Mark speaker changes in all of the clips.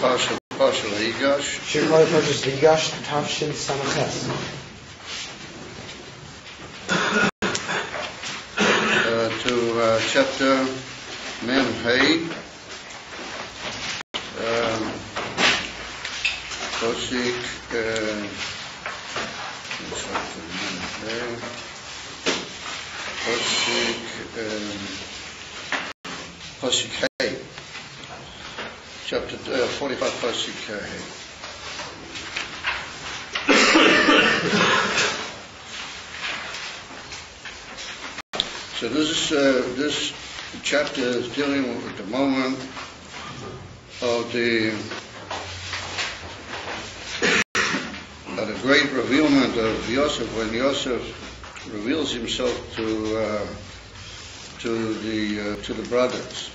Speaker 1: Parsha Vayigash.
Speaker 2: SHK Vayigash, Tavshin Samaches.
Speaker 1: To chapter Mem Hay. Posik Posik Hay. Chapter 45, Posik Hay. So this chapter is dealing with the moment of the great revealment of Yosef, when Yosef reveals himself to the brothers.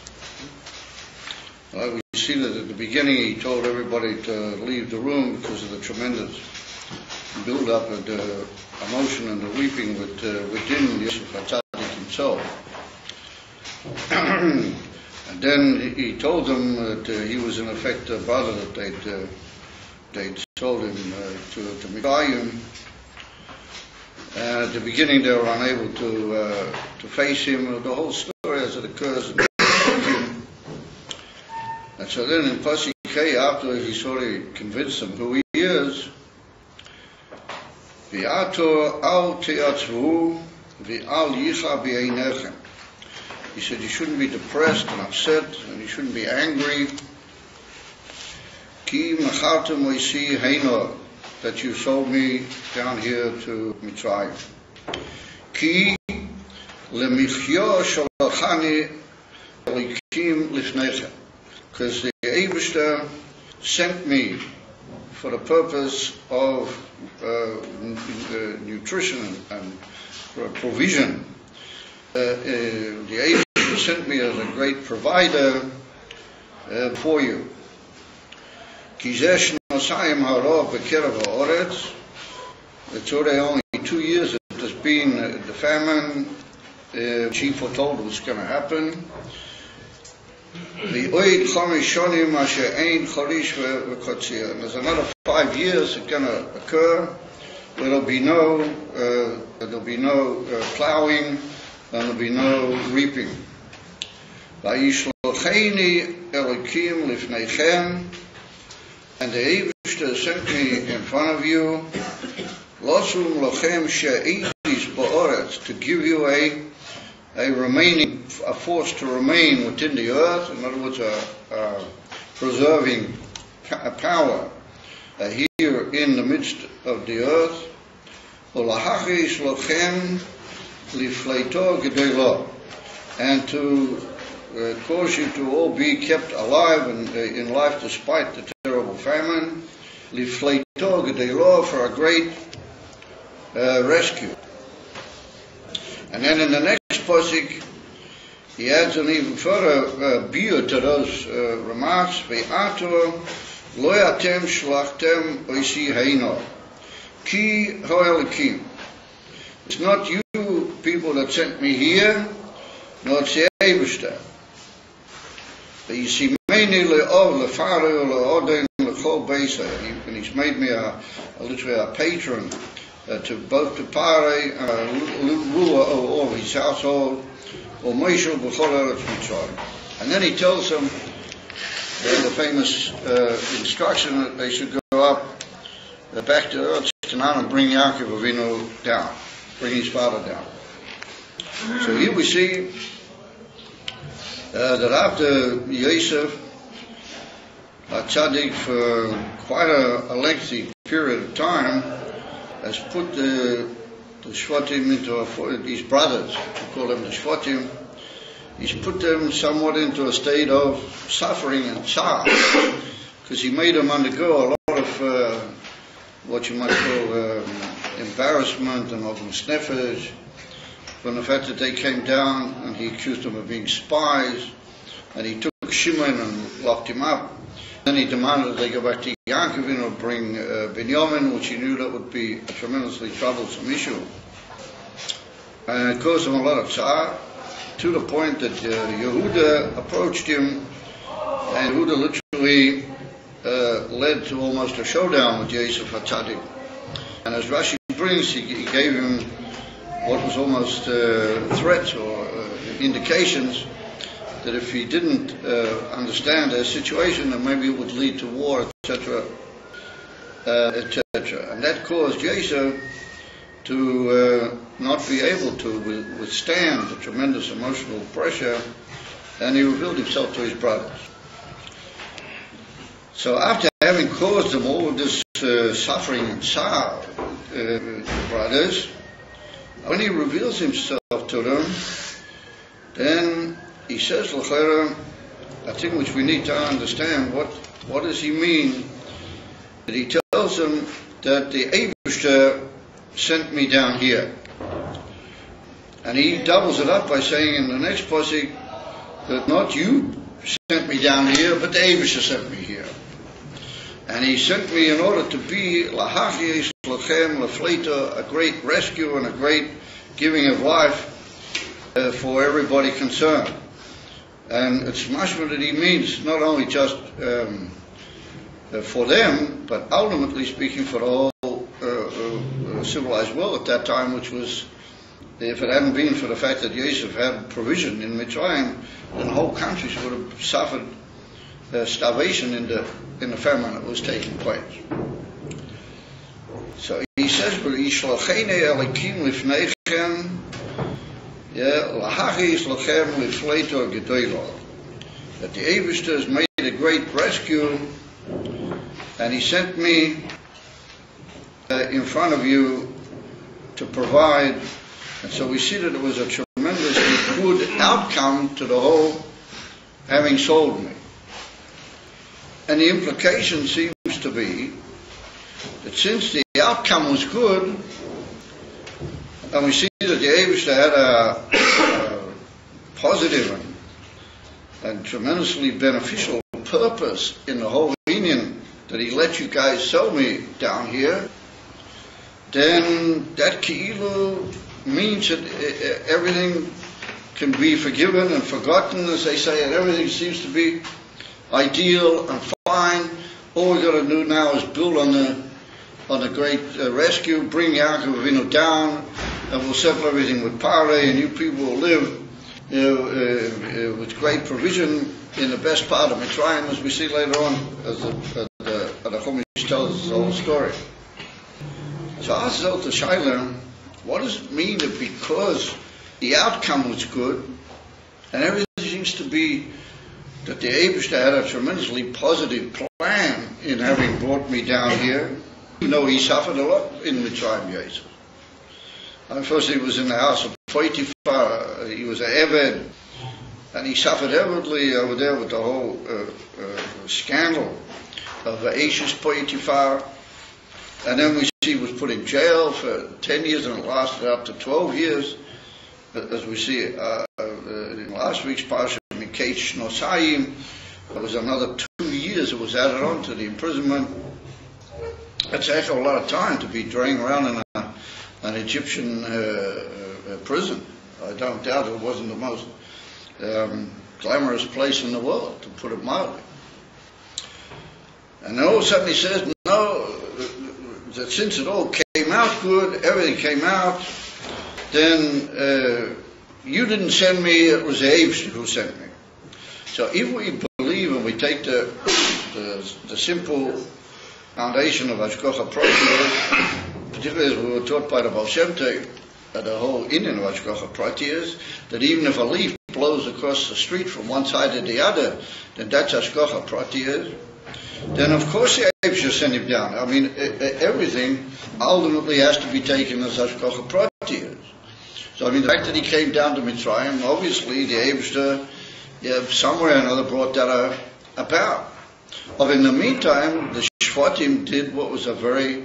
Speaker 1: We see that at the beginning he told everybody to leave the room because of the tremendous build-up and the emotion and the weeping within Yosef HaTzadik himself. And then he told them that he was in effect a brother that they'd sold him to Mitzrayim. And at the beginning they were unable to face him. The whole story as it occurs. And so then in Pasuk K, afterwards he sort of convinced them who he is. V'ato al te'atzvu v'al yicha b'einechem. He said you shouldn't be depressed and upset, and you shouldn't be angry. Ki machartem oisi heino, that you sold me down here to Mitzrayim. Ki lemichyo sholachani elikim lifnechem. Because the Eibishter sent me for the purpose of nutrition and for provision. The Eibishter sent me as a great provider for you. Kizesh nosayim hara b'kerav ha'oretz. It's already only 2 years that there's been the famine. She foretold was going to happen. The oid chamish shonim asher ein chorish v'kotzir. And there's another 5 years that's going to occur where there'll be no plowing and there'll be no reaping. Vayishlocheni elikim lifneichem. And the Eibishter sent me in front of you, losum lochem she'idis ba'oretz, to give you a force to remain within the earth. In other words, a preserving power here in the midst of the earth. Ulahachis lochem lifleito gedelo, and to cause you to all be kept alive and in life despite the terrible famine. Lifleito gedelo, for a great rescue. And then in the next pasuk, he adds an even further biur to those remarks. Ve'ato lo atem shlachtem oisi heino ki ho'elikim. It's not you people that sent me here, nor it's the Eibishter. And he's made me literally a patron to both to Pare, ruler of all his household, or Moshe b'chol eretz Mitzrayim. And then he tells them the famous instruction that they should go up back to Eretz Canaan and bring Yaakov Avinu down, bring his father down. So here we see that after Yosef HaTzadik, for quite a lengthy period of time, has put the Shvatim into these brothers, we call them the Shvatim, he's put them somewhat into a state of suffering and tsar, because he made them undergo a lot of what you might call embarrassment and often sniffers, from the fact that they came down and he accused them of being spies, and he took Shimon and locked him up. Then he demanded that they go back to Yaakov and bring Binyamin, which he knew that would be a tremendously troublesome issue. And it caused him a lot of tsar, to the point that Yehuda approached him, and Yehuda literally led to almost a showdown with Yosef HaTzadik. And as Rashi brings, he gave him what was almost threats or indications that if he didn't understand their situation, then maybe it would lead to war, etc., etc. And that caused Yosef to not be able to withstand the tremendous emotional pressure, and he revealed himself to his brothers. So after having caused them all this suffering and sorrow, brothers, when he reveals himself to them, then he says, L'chera, a thing which we need to understand, what does he mean? That he tells them that the Eibishter sent me down here. And he doubles it up by saying in the next pasuk that not you sent me down here, but the Eibishter sent me here. And he sent me in order to be lahachis lachem lefleita, a great rescue and a great giving of life for everybody concerned. And it's mashma that he means not only just for them, but ultimately speaking for the whole civilized world at that time, which was, if it hadn't been for the fact that Yosef had provision in Mitzrayim, then whole countries would have suffered starvation in the famine that was taking place. So he says, "V'yishlacheni elikim lifnechem, lahachis lachem lifleito gedolah." That the Eibishter has made a great rescue, and he sent me in front of you to provide. And so we see that it was a tremendously good outcome to the whole having sold me. And the implication seems to be that since the outcome was good, and we see that the Eibishter had a positive and tremendously beneficial purpose in the whole union, that he let you guys sell me down here, then that ki'ilu means that everything can be forgiven and forgotten, as they say, and everything seems to be ideal and fine. All we've got to do now is build on the great rescue, bring Yaakov Avinu down, and we'll settle everything with Pare, and you people will live with great provision in the best part of Mitzrayim, as we see later on, as the Chumash tells us the whole story. So I asked the Shaila, what does it mean that because the outcome was good, and everything seems to be that the Eibishter had a tremendously positive plan in having brought me down here, even though he suffered a lot in Mitzrayim, Yosef. First he was in the house of Potiphar, he was an Eved, and he suffered heavily over there with the whole scandal of Ashes Potiphar. And then we see he was put in jail for 10 years, and it lasted up to 12 years. As we see in last week's parsha, Miketz Nosayim, there was another 2 years that was added on to the imprisonment. That's a heck of a lot of time to be draying around in an Egyptian prison. I don't doubt it wasn't the most glamorous place in the world, to put it mildly. And then all of a sudden he says, no, that since it all came out good, everything came out, then you didn't send me, it was the Eibishter who sent me. So if we believe and we take the simple foundation of Hashgacha Pratis, particularly as we were taught by the Baal Shem Tov, the whole Indian of Hashgacha Pratis, that even if a leaf blows across the street from one side to the other, then that's Hashgacha Pratis, then of course the Eibishter sent him down. I mean, everything ultimately has to be taken as Hashgacha Pratis. So I mean, the fact that he came down to Mitzrayim, obviously the Eibishter somewhere or another brought that about. But in the meantime, the Shvatim did what was a very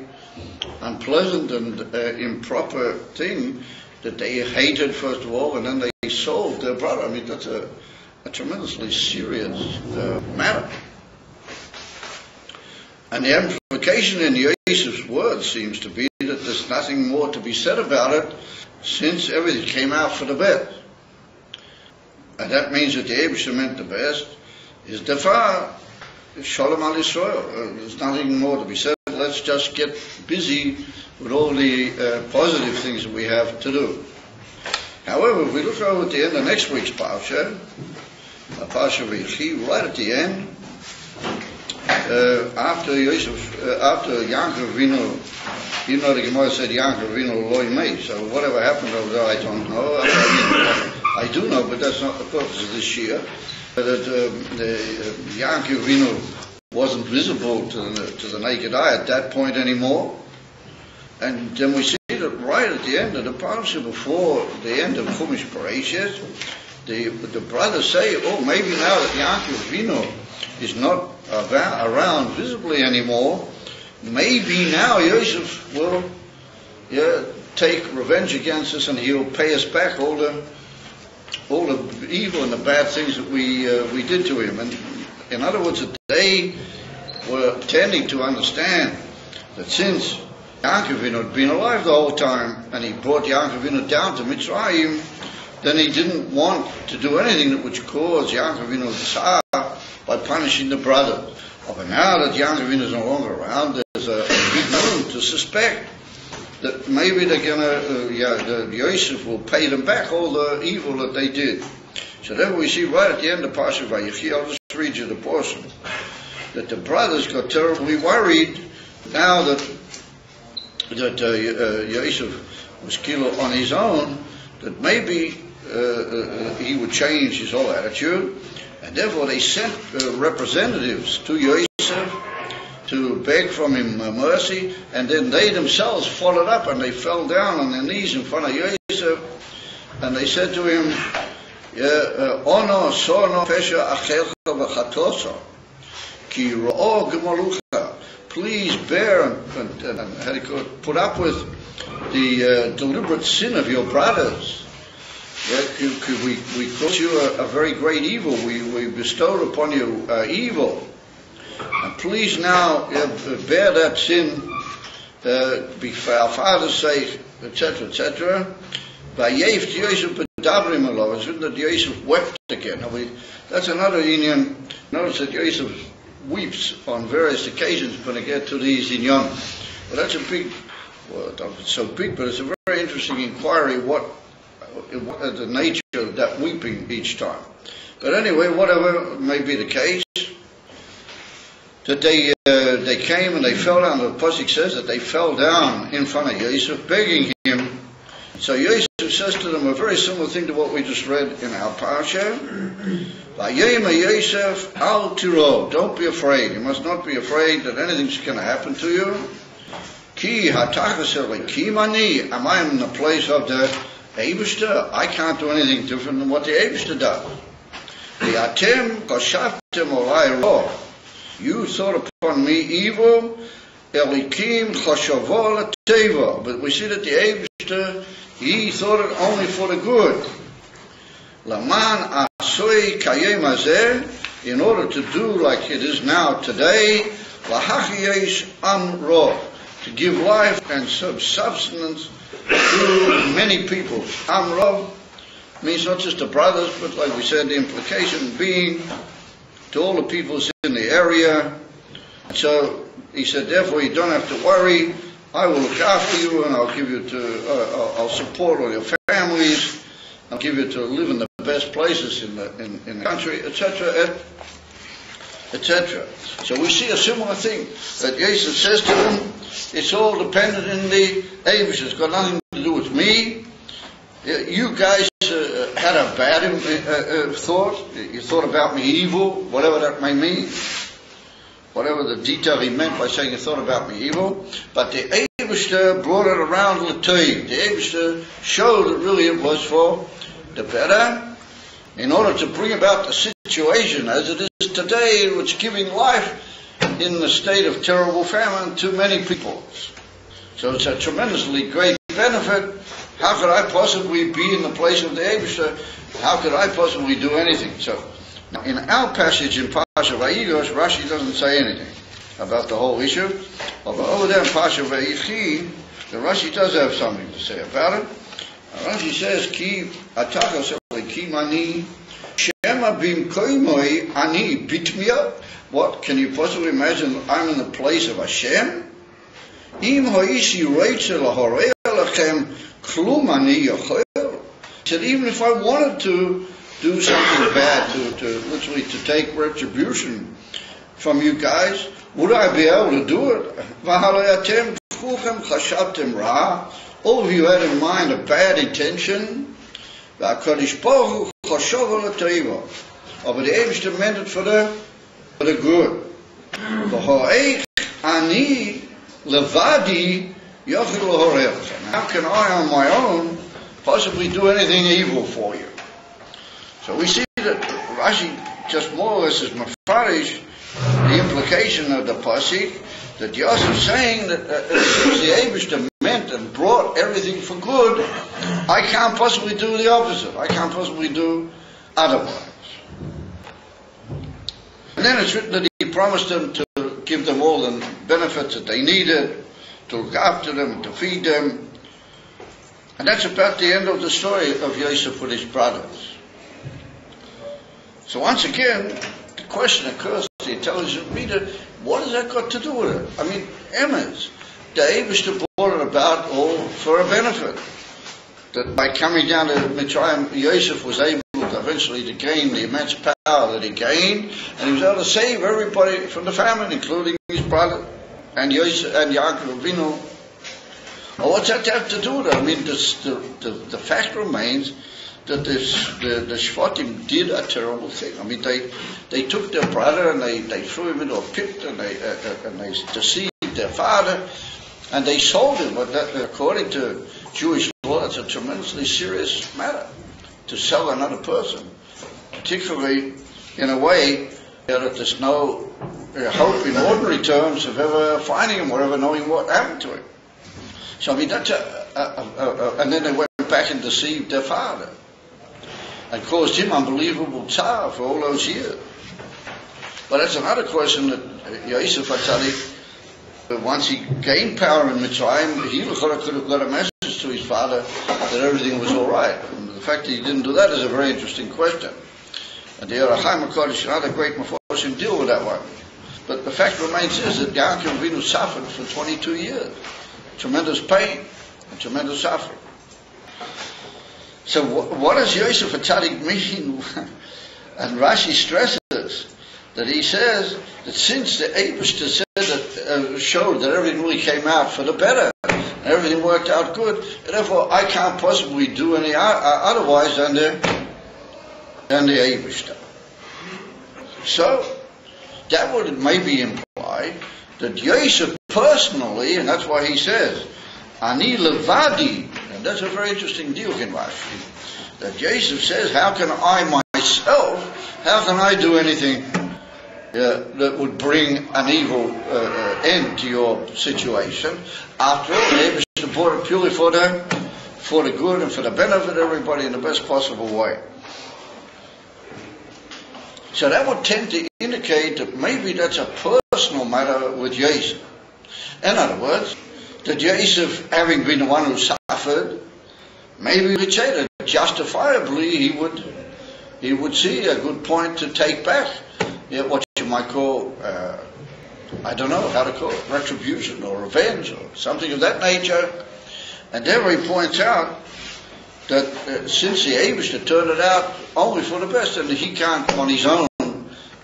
Speaker 1: unpleasant and improper thing, that they hated first of all, and then they sold their brother. I mean, that's a tremendously serious matter. And the implication in Yosef's words seems to be that there's nothing more to be said about it, since everything came out for the best. And that means that the Eibishter meant the best is Defar, Shalom al Yisrael. There's nothing more to be said. Let's just get busy with all the positive things that we have to do. However, if we look over at the end of next week's Parsha, Parsha Vayigash, right at the end, after Yaakov Avinu, you know the Gemara said Yaakov Avinu loi mei, so whatever happened over there I don't know. I do know, but that's not the purpose of this year. That Yaakov Avinu wasn't visible to the naked eye at that point anymore. And then we see that right at the end of the parsha, before the end of Chumash Bereshit, the brothers say, oh, maybe now that Yaakov Avinu is not around visibly anymore, maybe now Yosef will take revenge against us and he'll pay us back all the evil and the bad things that we did to him. And in other words, that they were tending to understand that since Yaakov Avinu had been alive the whole time and he brought Yaakov Avinu down to Mitzrayim, then he didn't want to do anything that would cause Yaakov Avinu tzar by punishing the brother. But now that Yaakov Avinu is no longer around, there's a big room to suspect that maybe they're gonna, Yosef will pay them back all the evil that they did. So then we see right at the end of Parsha Vayigash, I'll just read you the portion, that the brothers got terribly worried now that Yosef was killed on his own, that maybe he would change his whole attitude, and therefore they sent representatives to Yosef to beg from him mercy, and then they themselves followed up and they fell down on their knees in front of Yosef, and they said to him, Ono sono pesha achelcha v'chatosa ki ro'o gemalucha. Please bear and put up with the deliberate sin of your brothers. We caused you a very great evil. We bestowed upon you evil. And please now bear that sin for our father's sake, etc., etc. Vayeft Yosef b'dabrim alav. It's written that Yosef wept again. Now that's another inyan. Notice that Yosef weeps on various occasions when they get to these inyan. Well, that's a big, well, it's so big, but it's a very interesting inquiry what the nature of that weeping each time. But anyway, whatever may be the case, that they came and they fell down. The Pasuk says that they fell down in front of Yosef, begging him. So Yosef says to them a very similar thing to what we just read in our parsha. Vayema Yosef al tiro. Don't be afraid. You must not be afraid that anything's going to happen to you. Ki hatachaseli ki mani. Am I in the place of the Eibishter? I can't do anything different than what the Eibishter does. V'atem koshavtem olai ro. You thought upon me evil, Elikim chashavo l'teva. But we see that the Eibishter, he thought it only for the good. Laman asoi kayem hazeh, in order to do like it is now today, lahachiyesh amro, to give life and substance to many people. Amro means not just the brothers, but like we said, the implication being to all the peoples in the area. And so he said, therefore you don't have to worry. I will look after you, and I'll give you I'll support all your families. I'll give you to live in the best places in the country, etc., etc. So we see a similar thing that Jesus says to them. It's all dependent in the Eibishter. It's got nothing to do with me. You guys had a bad thought. You thought about me evil, whatever that may mean. Whatever the detail he meant by saying you thought about me evil. But the Eibishter brought it around l'toiv. The Eibishter showed that really it was for the better, in order to bring about the situation as it is today, which giving life in the state of terrible famine to many people. So it's a tremendously great benefit. How could I possibly be in the place of the Eibishter? How could I possibly do anything? So, now in our passage in Parsha Vayigash, Rashi doesn't say anything about the whole issue. But over there in Parsha Vayigash, the Rashi does have something to say about it. Rashi says, Ki atachas ki mani shem Shema bim koimoi ani bitmia. What, can you possibly imagine I'm in the place of Hashem? Im hoishi reitzeh lahorei lachem klum ani yochel. He said, even if I wanted to do something bad, to literally to take retribution from you guys, would I be able to do it? All of you had in mind a bad intention. But the Eibishter meant it for the good. How can I on my own possibly do anything evil for you? So we see that Rashi just more or less is mafarish the implication of the pasuk that Yosef saying that since the Eibishter meant and brought everything for good, I can't possibly do the opposite. I can't possibly do otherwise. And then it's written that he promised them to give them all the benefits that they needed, to look after them, to feed them. And that's about the end of the story of Yosef with his brothers. So once again, the question occurs to the intelligent reader, what has that got to do with it? I mean, Emes, the Eibishter brought it about all for a benefit. That by coming down to Mitzrayim, Yosef was able eventually to gain the immense power that he gained, and he was able to save everybody from the famine, including his brother and Yosef and Yaakov Avinu. Well, what's that have to do with it? I mean, the fact remains that the Shvatim did a terrible thing. I mean, they took their brother and they threw him into a pit and they deceived their father and they sold him. But that, according to Jewish law, that's a tremendously serious matter, to sell another person, particularly in a way that there's no hope in ordinary terms of ever finding him or ever knowing what happened to him. So I mean, that's and then they went back and deceived their father and caused him unbelievable tzar for all those years. But that's another question that Yosef HaTzadik, once he gained power in Mitzrayim, he could have got a message to his father that everything was all right. And the fact that he didn't do that is a very interesting question. And the Yerachim HaKodesh and other great Meforshim deal with that one. But the fact remains is that Yaakov Avinu suffered for 22 years. Tremendous pain and tremendous suffering. So what does Yosef HaTzadik mean? And Rashi stresses that he says that since the Eibishter said that, showed that everything really came out for the better, and everything worked out good, and therefore I can't possibly do any otherwise than the Eibishter. So that would maybe imply that Yosef personally, and that's why he says, Ani levadi, and that's a very interesting deal in Rashi, that Yosef says, how can I myself, how can I do anything that would bring an evil end to your situation? After all, the Eibishter brought it purely for the good and for the benefit of everybody in the best possible way. So that would tend to indicate that maybe that's a personal matter with Yosef. In other words, that Yosef, having been the one who suffered, maybe we could say that justifiably he would see a good point to take back what you might call, I don't know how to call it, retribution or revenge or something of that nature. And there he points out that since the Eibishter turned it out only for the best and he can't on his own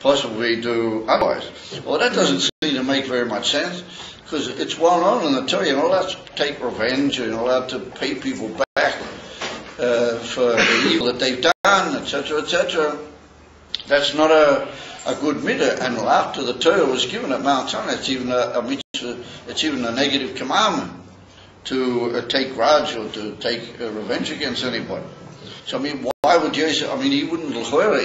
Speaker 1: possibly do otherwise. Well, that doesn't seem to make very much sense, because it's well known in the Torah you're not allowed to take revenge, you're not allowed to pay people back for the evil that they've done, etc., etc. That's not a good midah. And after the Torah was given at Mount Sinai, it's even a mitzvah, it's even a negative commandment to take grudge or to take revenge against anybody. So I mean, why would Yosef, I mean, he wouldn't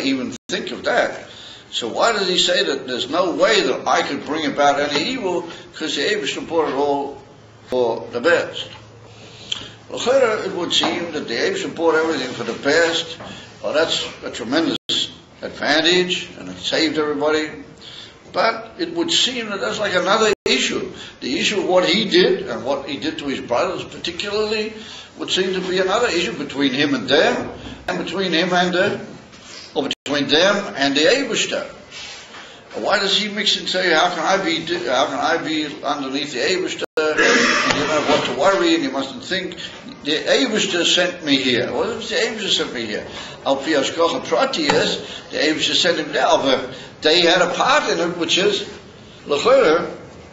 Speaker 1: even think of that. So why does he say that there's no way that I could bring about any evil, because the Eibishter brought it all for the best? Well, it would seem that the Eibishter brought everything for the best. Well, that's a tremendous advantage, and it saved everybody. But it would seem that that's like another issue. The issue of what he did, and what he did to his brothers particularly, would seem to be another issue between him and them, and between him and between them and the Eibishter. Why does he mix and say, how can I be underneath the Eibishter? You don't have what to worry, and you mustn't think. The Eibishter sent me here. What does the Eibishter sent me here? Al pi hashgacha pratis, the Eibishter sent him there. But they had a part in it, which is l'chera,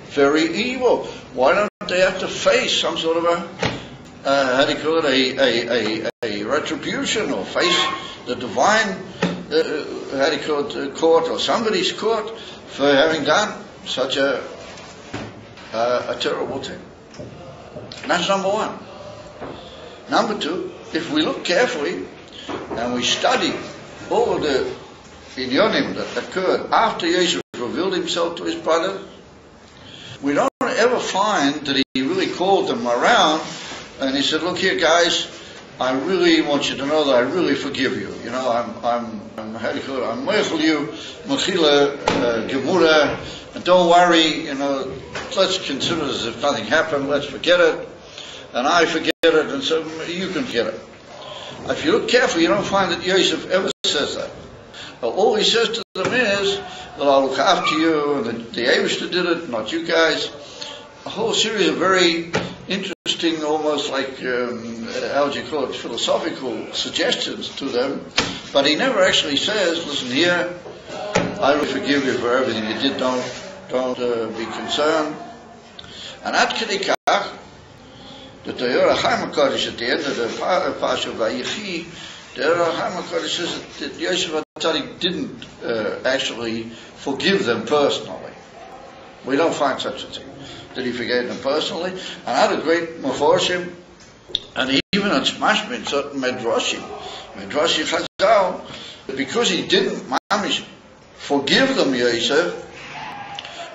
Speaker 1: very evil. Why don't they have to face some sort of a retribution, or face the divine court, or somebody's court, for having done such a terrible thing? And that's number one. Number two, if we look carefully and we study all of the inyonim that occurred after Yosef revealed himself to his brothers, we don't ever find that he really called them around and he said, look here guys, I really want you to know that I really forgive you. You know, I'm meichel you, mechila, gemura, and don't worry, you know, let's consider it as if nothing happened, let's forget it, and I forget it, and so you can forget it. If you look carefully, you don't find that Yosef ever says that. All he says to them is that I'll look after you, and the Eibishter did it, not you guys. A whole series of very interesting, almost like, how would you call it, philosophical suggestions to them. But he never actually says, listen here, I will forgive you for everything you did, don't be concerned. And at Kedikach, the Torah Chaim HaKadosh at the end of the Pasha Vayigash, the Torah Chaim HaKadosh says that Yosef HaTzadik didn't actually forgive them personally. We don't find such a thing, that he forgave them personally. And other great Meforshim, and even at Mashmin, certain Medrashim Chazal, because he didn't forgive them, Yosef,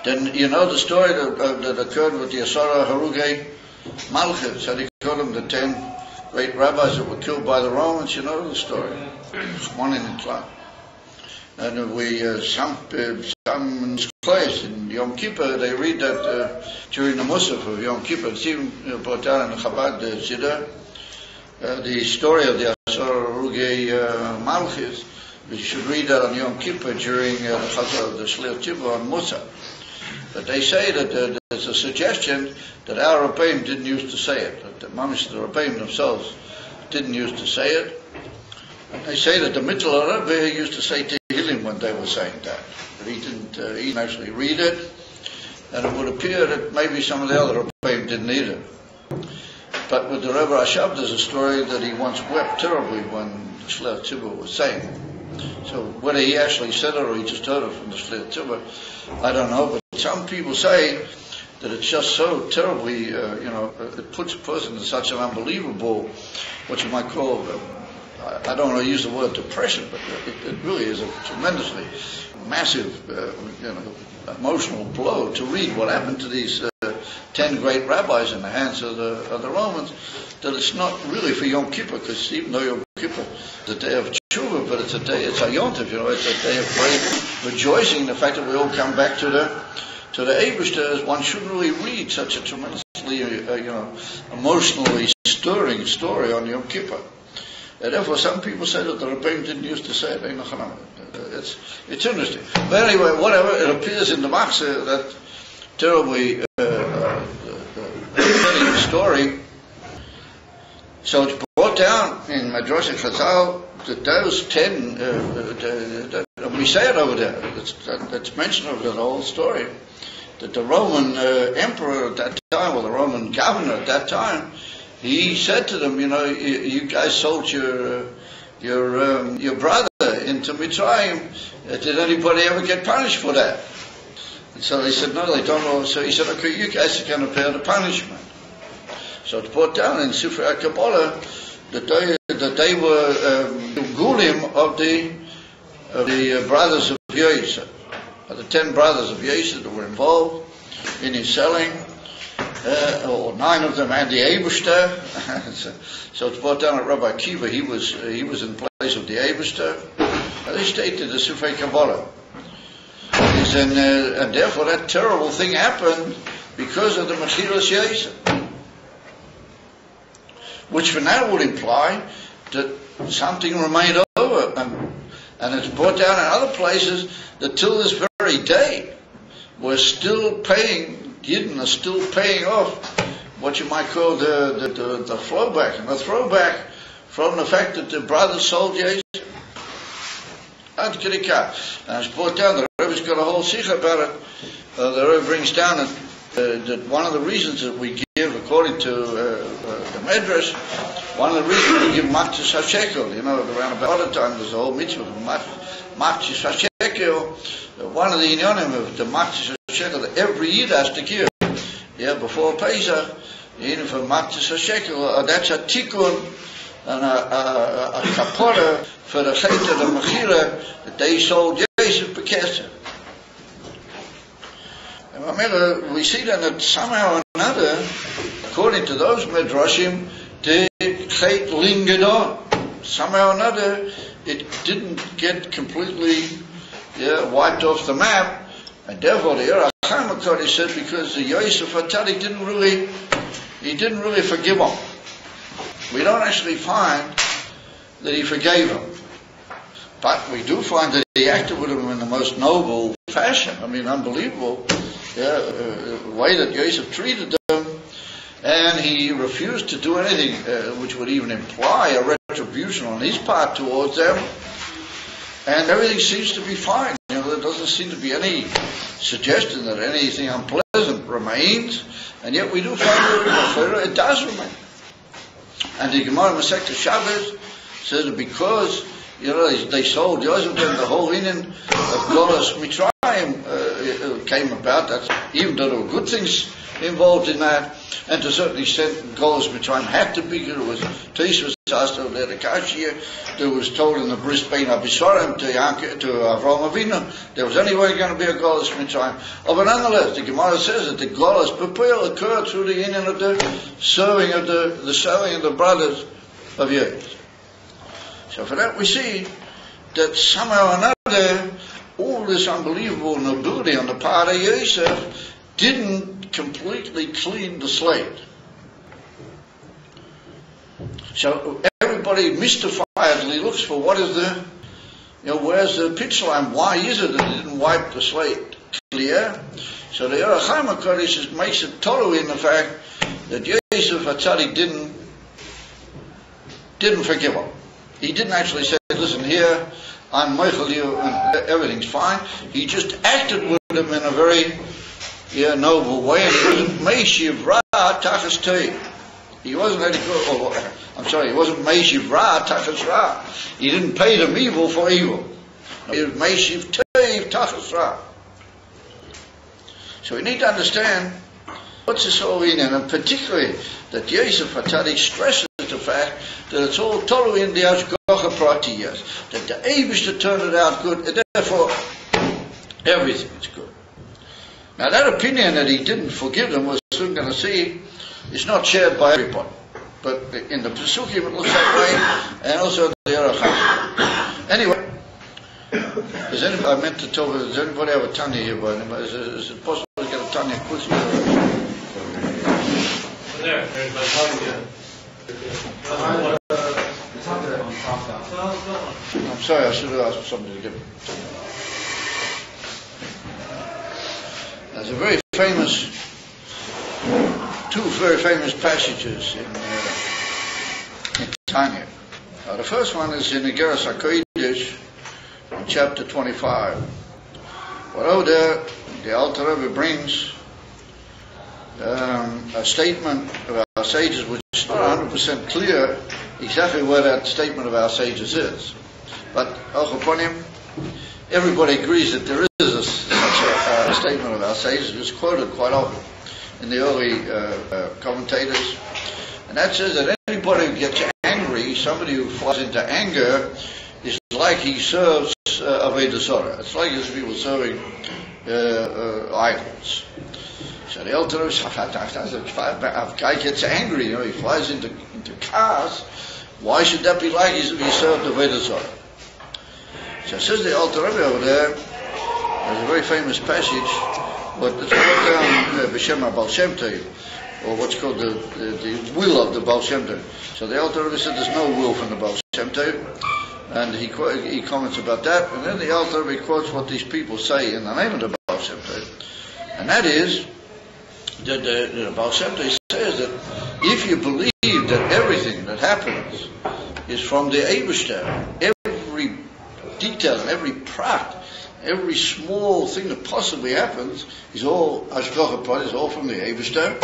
Speaker 1: then you know the story that occurred with the Asara Haruge Malchus, how they called them the 10 great rabbis that were killed by the Romans. You know the story. It's one in the cloud. And we, some place in Yom Kippur, they read that during the Musaf of Yom Kippur, it's even brought down in the Chabad Siddur, the story of the Asara Haruge Malchus. You should read that on Yom Kippur during the Chazal of the Shlir Tzibur on Musa. But they say that there's a suggestion that our Rabbeim didn't used to say it, that the Mamish, the Rabbeim themselves, didn't used to say it. And they say that the Mitzvah Rebbe used to say Tehillim when they were saying that. But he didn't actually read it, and it would appear that maybe some of the other Rabbeim didn't either. But with the Rebbe Rashab, there's a story that he once wept terribly when the Shlir Tzibur was saying it. So whether he actually said it or he just heard it from the Shlir Tzibur, I don't know. But some people say that it's just so terribly, it puts a person in such an unbelievable, what you might call, I don't want to use the word depression, but it really is a tremendously massive, emotional blow to read what happened to these 10 great rabbis in the hands of the Romans, that it's not really for Yom Kippur, because even though Yom Kippur is a day of tshuva, but it's a yontif, it's a day of great rejoicing, the fact that we all come back to the Eibishter. One shouldn't really read such a tremendously, emotionally stirring story on Yom Kippur. And therefore, some people say that the Rebbeim didn't used to say it. It's interesting. But anyway, whatever, it appears in the Machzeh that terribly the story. So it's brought down in Madrash Chazal that those 10, we say it over there, that's mentioned over the whole story, that the Roman emperor at that time, or the Roman governor at that time, he said to them, you guys sold your brother into Mitzrayim. Did anybody ever get punished for that? And so they said, no, they don't know. So he said, okay, you guys are going to bear the punishment. So it's brought down in Sifrei Kabbalah that they were gulim of the brothers of Yosef, the 10 brothers of Yosef that were involved in his selling. Or 9 of them had the Eibishter. So it's brought down at Rabbi Akiva. He was in place of the Eibishter. They stated the Sifrei Kabbalah. And therefore that terrible thing happened because of the Mechilas Yosef. Which for now would imply that something remained over. And it's brought down in other places that till this very day, we're still paying, Yidden are still paying off what you might call the flowback, and the throwback from the fact that the brothers sold Jesus. And it's brought down, the Rebbe's got a whole sikh about it. The Rebbe brings down that one of the reasons that we give, according to the Medrash, one of the reasons we give Maktis HaShekel, around about the time there's a whole mitzvah of Maktis HaShekel. One of the inyonim of the Maktis HaShekel that every Yid has to give, before Pesach, even for Maktis HaShekel, that's a tikkun and a kapora for the chait of the mechira that they sold Jesus Bekesser. We see then that somehow or another, according to those Medrashim, the chait lingered on. Somehow or another, it didn't get completely wiped off the map, and therefore the Yerachim HaKodesh said because the Yosef HaTzadik didn't really forgive him. We don't actually find that he forgave him, but we do find that he acted with him in the most noble fashion. I mean, unbelievable. The way that Yosef treated them, and he refused to do anything which would even imply a retribution on his part towards them, and everything seems to be fine. There doesn't seem to be any suggestion that anything unpleasant remains, and yet we do find that it does remain. And the Gemara Masechta Shabbos says that because they sold Yosef, then the whole inyan of Golas Mitzrayim came about. That's, even though there were good things involved in that, and to a certain extent Golas Mitzrayim had to be. There was Tais was asked over there, the Kashia, there was told in the Bris Bein Abisarim to Avraham Avinu, there was anyway going to be a Golas Mitzrayim. But nonetheless, the Gemara says that the Golas Bepil occurred through the inyan of the serving of the selling of the brothers of Yosef. So for that we see that somehow or another, all this unbelievable nobility on the part of Yosef didn't completely clean the slate. So everybody mystifiedly looks for what is where's the pitch line? Why is it that it didn't wipe the slate clear? So the Yerachim HaKodesh makes it totally in the fact that Yosef HaTzadik didn't forgive him. He didn't actually say, listen here, I'm Michael, you, and everything's fine. He just acted with him in a very noble way, and he wasn't Meishiv Ra Tachas Tei. He wasn't he wasn't Meishiv Ra Tachas Ra. He didn't pay them evil for evil. He was Meishiv Tei Tachas Ra. So we need to understand what's this all in, and particularly that Yosef HaTzadik stresses the fact that it's all totally in the Hashgacha Pratiyas, that the Eibishter turned it out good, and therefore everything is good. Now that opinion that he didn't forgive them, we're soon going to see, is not shared by everybody. But in the Pesukim it looks that way, and also in the Yerachim. Anyway, does anybody have a Tanya here by anybody? Is it possible to get a Tanya quickly?
Speaker 3: There's my Tanya.
Speaker 1: I'm sorry, I should have asked for somebody to give it. There's two very famous passages in Tanya. The first one is in the Igeres HaKodesh, in chapter 25. Well, over there, the Alter Rebbe brings a statement of our sages which is not 100% clear exactly where that statement of our sages is. But everybody agrees that there is such a statement of our sages. It's quoted quite often in the early commentators. And that says that anybody who gets angry, somebody who falls into anger, is like he serves Avodah Zarah. It's like if he was serving idols. So the Alter Rebbe says, if a guy gets angry, he flies into cars, why should that be like he served Avodah Zarah? So it says the Alter Rebbe over there, there's a very famous passage, but it's brought down B'Shem HaBaal Shem Tov, or what's called the will of the Baal Shem Tov. So the Alter Rebbe said there's no will from the Baal Shem Tov. And he comments about that, and then the Alter Rebbe quotes what these people say in the name of the Baal Shem Tov, and that is that the Baal Shem Tov says that if you believe that everything that happens is from the Eibishter, every detail and every prat, every small thing that possibly happens is all Hashgacha Prat, is all from the Eibishter.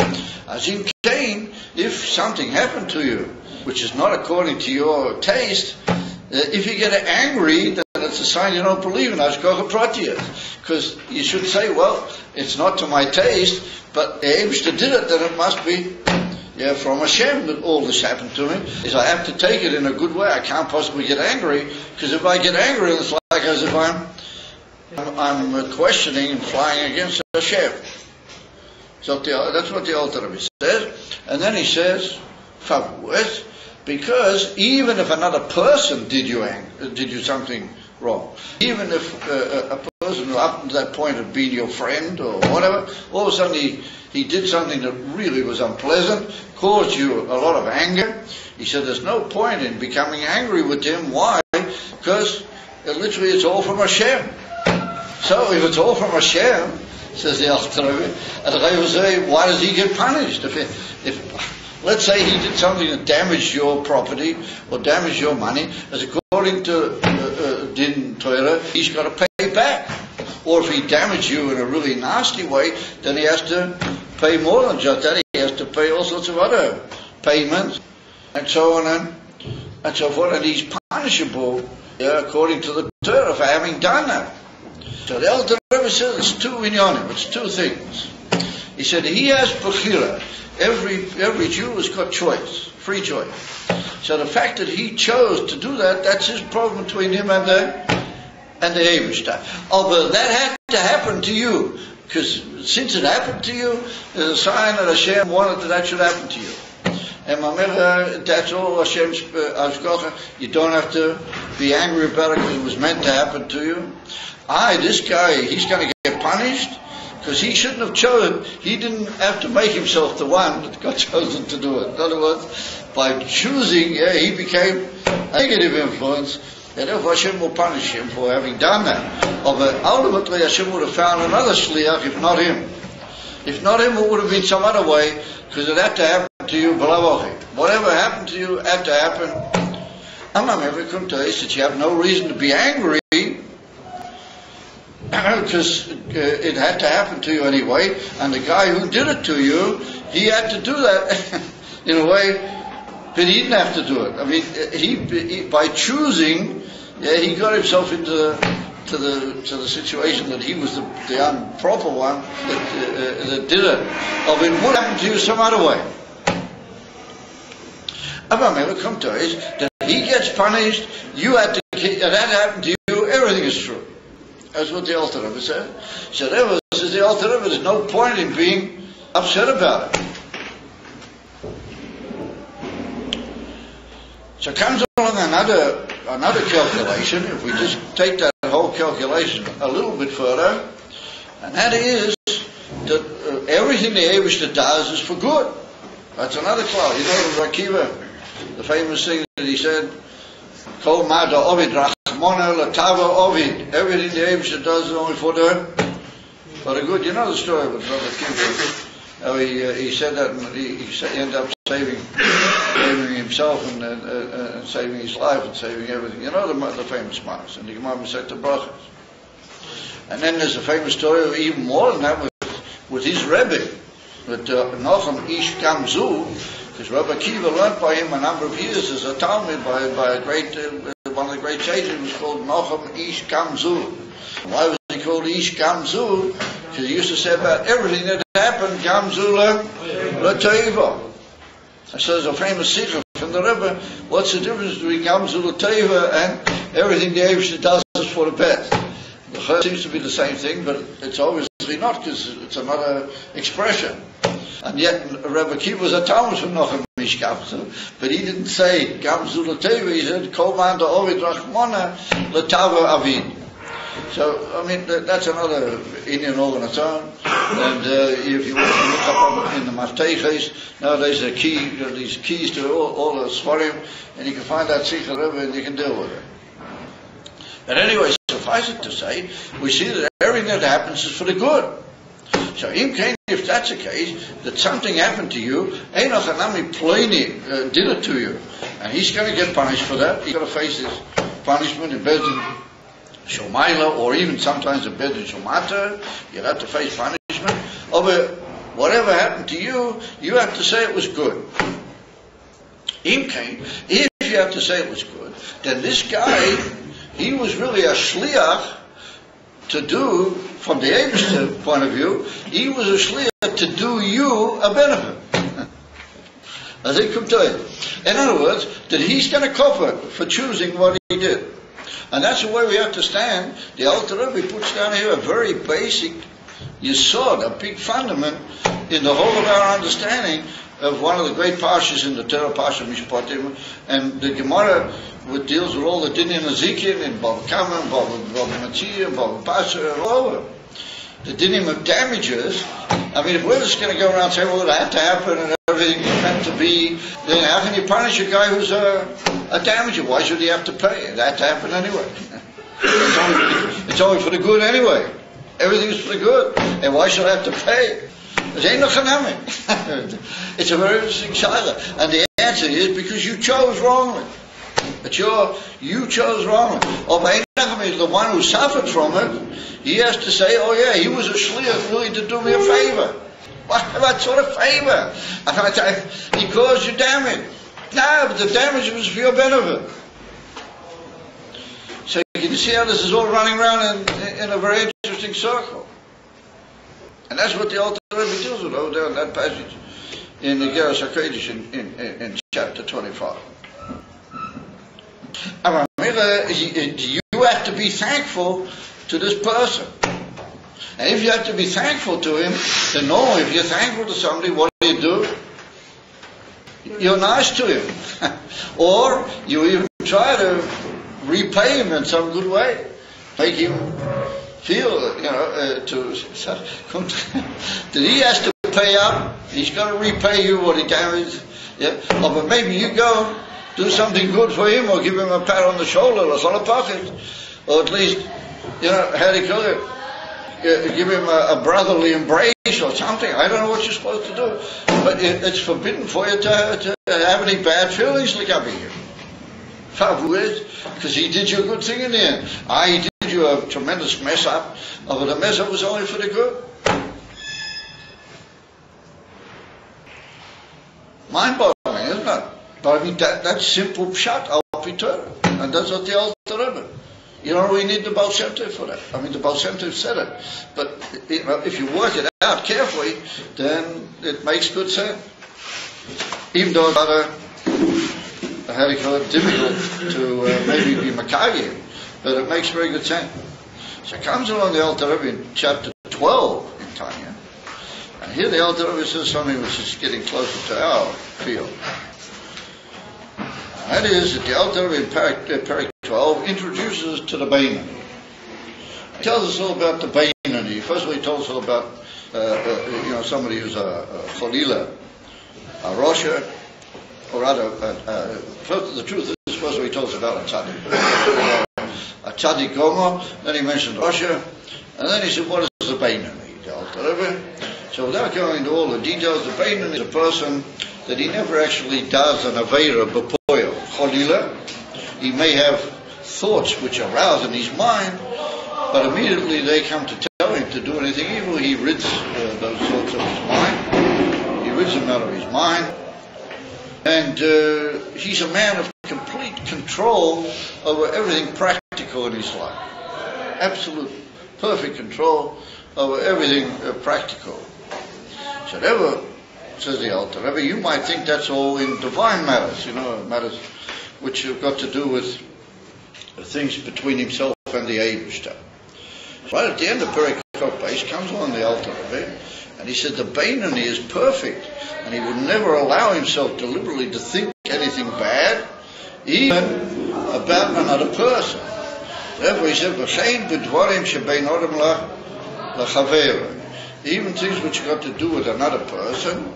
Speaker 1: As in Cain, if something happened to you which is not according to your taste, if you get angry, then it's a sign you don't believe in Hashgacha Pratiyas. Because you should say, well, it's not to my taste, but the Eibishter did it, then it must be from Hashem that all this happened to me. Is I have to take it in a good way. I can't possibly get angry, because if I get angry, it's like as if I'm questioning and flying against Hashem. So that's what the Alter Rebbe says. And then he says, because even if another person did you something wrong, even if a person who up to that point had been your friend or whatever, all of a sudden he did something that really was unpleasant, caused you a lot of anger, he said there's no point in becoming angry with him. Why? Because literally it's all from Hashem. So if it's all from Hashem, says the Alter Rebbe, and the Rebbe will say, why does he get punished? If let's say he did something that damaged your property or damaged your money, as according to Din Torah, he's got to pay back. Or if he damaged you in a really nasty way, then he has to pay more than just that. He has to pay all sorts of other payments, and so on and so forth. And he's punishable according to the Torah for having done that. So the Alter Rebbe says it's two inyanim, it's two things. He said he has bechira. Every Jew has got choice, free choice. So the fact that he chose to do that, that's his problem between him and the Eibishter. Although that had to happen to you, because since it happened to you, there's a sign that Hashem wanted that should happen to you. And that's all Hashem's Hashgacha. You don't have to be angry about it because it was meant to happen to you. This guy, he's going to get punished because he shouldn't have chosen. He didn't have to make himself the one that got chosen to do it. In other words, by choosing, he became a negative influence, and therefore Hashem will punish him for having done that. But ultimately Hashem would have found another shliach, if not him. If not him, it would have been some other way, because it had to happen to you. Whatever happened to you had to happen. I'm not ever come to this that you have no reason to be angry, because it had to happen to you anyway, and the guy who did it to you, he had to do that in a way, but he didn't have to do it. I mean, he by choosing, he got himself into the situation that he was the improper one that did it. Or it would happen to you some other way. I've never come to it that he gets punished, that happened to you, everything is true. That's what the Alter Rebbe said. So therefore, says the Alter Rebbe, there's no point in being upset about it. So comes along another calculation, if we just take that whole calculation a little bit further, and that is that everything the Eibishter does is for good. That's another cloud. You know, Rakiva, the famous thing that he said, Kol Mada Ovid Rachmona Latava Ovid. Everything the Eibishter does is only for the good. You know the story with Rabbi Kiva. How he said that, and he ended up saving himself and saving his life and saving everything. You know the famous manas, and the Gemara said the brachas. And then there's a famous story of even more than that with his Rebbe, with Nochem Ish Gamzu, because Rabbi Kiva learned by him a number of years as a Talmud by a great one of the great sages, was called Nochem Ish Gamzu. Why was he called Ish Gamzu? Because he used to say about everything that happened, Gamzu L'Teiva. So there's a famous sikha from the Rebbe, what's the difference between Gamzu L'Teiva and everything the Eibishter does is for the best? The Chayr seems to be the same thing, but it's obviously not, because it's another expression. And yet Rebbe Kiva was a Talmud from Nochem Ish Gamzu, but he didn't say Gamzu L'Teiva, he said Kol Manda Ovid Rachmona L'Tava Avid. So, I mean, that's another Indian all on its own. And if you want to look up in the Mafteches, nowadays there are these keys to all the Svarim, and you can find that Sikha Rebbe and you can deal with it. But anyway, suffice it to say, we see that everything that happens is for the good. So, if that's the case, that something happened to you, Enoch Hanami Pliny did it to you, and he's going to get punished for that. He's going to face his punishment in Bedin Shomaila, or even sometimes in Bedin Shomata. You'll have to face punishment. Over whatever happened to you, you have to say it was good. If you have to say it was good, then this guy, he was really a shliach to do, from the Eibishter point of view, he was a shliach to do you a benefit. As he come to it. In other words, that he's going to cover for choosing what he did. And that's the way we have to stand. The Alter Rebbe puts down here a very basic yesod, a big fundament in the whole of our understanding of one of the great parshas in the Torah, Parsha Mishpatim, and the Gemara which deals with all the din in Ezekiel, in Bava Kama, Bava Metzia, Bava Pasha, all over. The dinim of damages. I mean, if we're just going to go around and say, well, it had to happen and everything is meant to be, then how can you punish a guy who's a damager? Why should he have to pay? It had to happen anyway. It's only for the good anyway. Everything's for the good. And why should I have to pay? It's a very interesting shaila. And the answer is because you chose wrongly. But you chose wrongly. Or Beinachem is the one who suffered from it. He has to say, oh yeah, he was a shliach willing to do me a favor. What sort of favor? He caused you damage. No, but the damage was for your benefit. So you can see how this is all running around in a very interesting circle. And that's what the Alter Rebbe deals with over there in that passage in the Geras HaKodesh in chapter 25. You have to be thankful to this person. And if you have to be thankful to him, then normally if you're thankful to somebody, what do? You're nice to him. Or you even try to repay him in some good way. Make him feel, that he has to pay up. He's going to repay you what he damaged. Yeah? But maybe you go do something good for him, or give him a pat on the shoulder, or a pocket, or at least, how do you call it? Give him a brotherly embrace or something. I don't know what you're supposed to do, but it's forbidden for you to have any bad feelings like up here. Because he did you a good thing in the end. He did you a tremendous mess up, but the mess up was only for the good. Mind-boggling, isn't it? But I mean, that's simple pshat, al pi Torah. And that's what the Alter Rebbe. You don't really need the Baal Shem Tov for that. I mean, the Baal Shem Tov said it. But, if you work it out carefully, then it makes good sense. Even though it's rather, difficult to maybe be Makayim, but it makes very good sense. So it comes along the Alter Rebbe in chapter 12 in Tanya. And here the Alter Rebbe says something which is getting closer to our field. That is that the Alter Rebbe in Parak 12 introduces us to the Beinani. He tells us all about the Beinani. First of all, he tells us all about somebody who's a Cholila, a Rosha, or rather, first, the truth is, first of all, he tells us about a Tzaddik. A Tzaddik Gomer, then he mentioned Rosha, and then he said, what is the Beinani? The Alter Rebbe. So without going into all the details, the Beinani is a person that he never actually does an Aveira B'poyo. Cholila, he may have thoughts which arouse in his mind, but immediately they come to tell him to do anything evil. He rids those thoughts of his mind. He rids them out of his mind. And he's a man of complete control over everything practical in his life. Absolute, perfect control over everything practical. So never, says the Alter Rebbe, you might think that's all in divine matters, matters which have got to do with things between himself and the Eibishter. Right at the end of Perek Base comes along the Alter Rebbe, and he said the Beinani is perfect, and he would never allow himself deliberately to think anything bad, even about another person. Therefore he said, "V'chein b'dvarim shebein odem lachavera." Even things which have got to do with another person.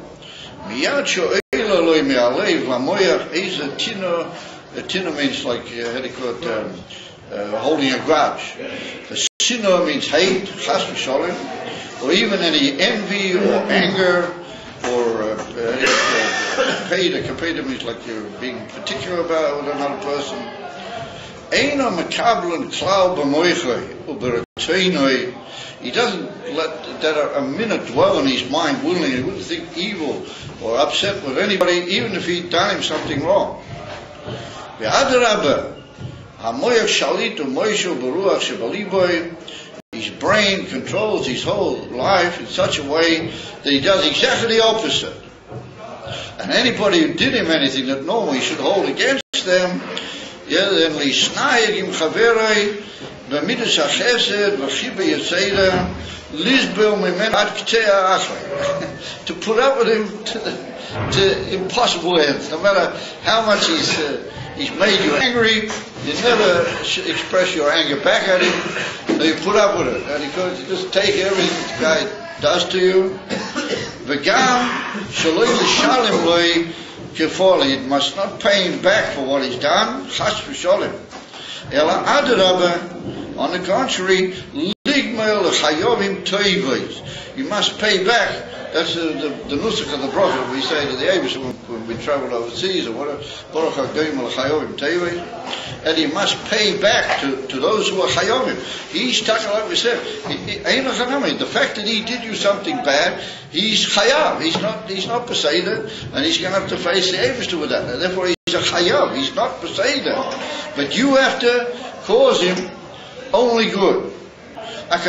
Speaker 1: Miyad sho'el aloi me'alev lamoyach eza tino. Tino means like, holding a grudge. Sinner means hate, chas v'sholem, or even any envy or anger, or kapeda means like you're being particular about with another person. Eino mekablen klau b'moichay u'beretzeinoi. He doesn't let that a minute dwell in his mind willingly. He wouldn't think evil or upset with anybody, even if he'd done him something wrong. Ve'adarabah, hamoyach shalit u'moishu beruach shebaliboy. His brain controls his whole life in such a way that he does exactly the opposite. And anybody who did him anything that normally should hold against them, then lisnayim chaverei b'midas hachesed v'chiba yeseda lisbel mimen ad k'tei ha'achlei. To put up with him to impossible ends. No matter how much he's made you angry, you never express your anger back at him. So you put up with it, and you just take everything the guy does to you. V'gam shaloi l'shalim loi kefoli. It must not pay him back for what he's done. Chas v'sholim. Ela adarabah, on the contrary, ligmel l'chayovim toivos. You must pay back. That's the nusach of the prophet. We say to the Abish when we travel overseas or whatever. Baruch HaGoyim l'chayovim toivos. And he must pay back to those who are chayovim. He's talking like we said. The fact that he did you something bad, he's chayav. He's not peseda, and he's going to have to face the Abish with that. And therefore, he's a chayav. He's not peseda. But you have to cause him only good. You have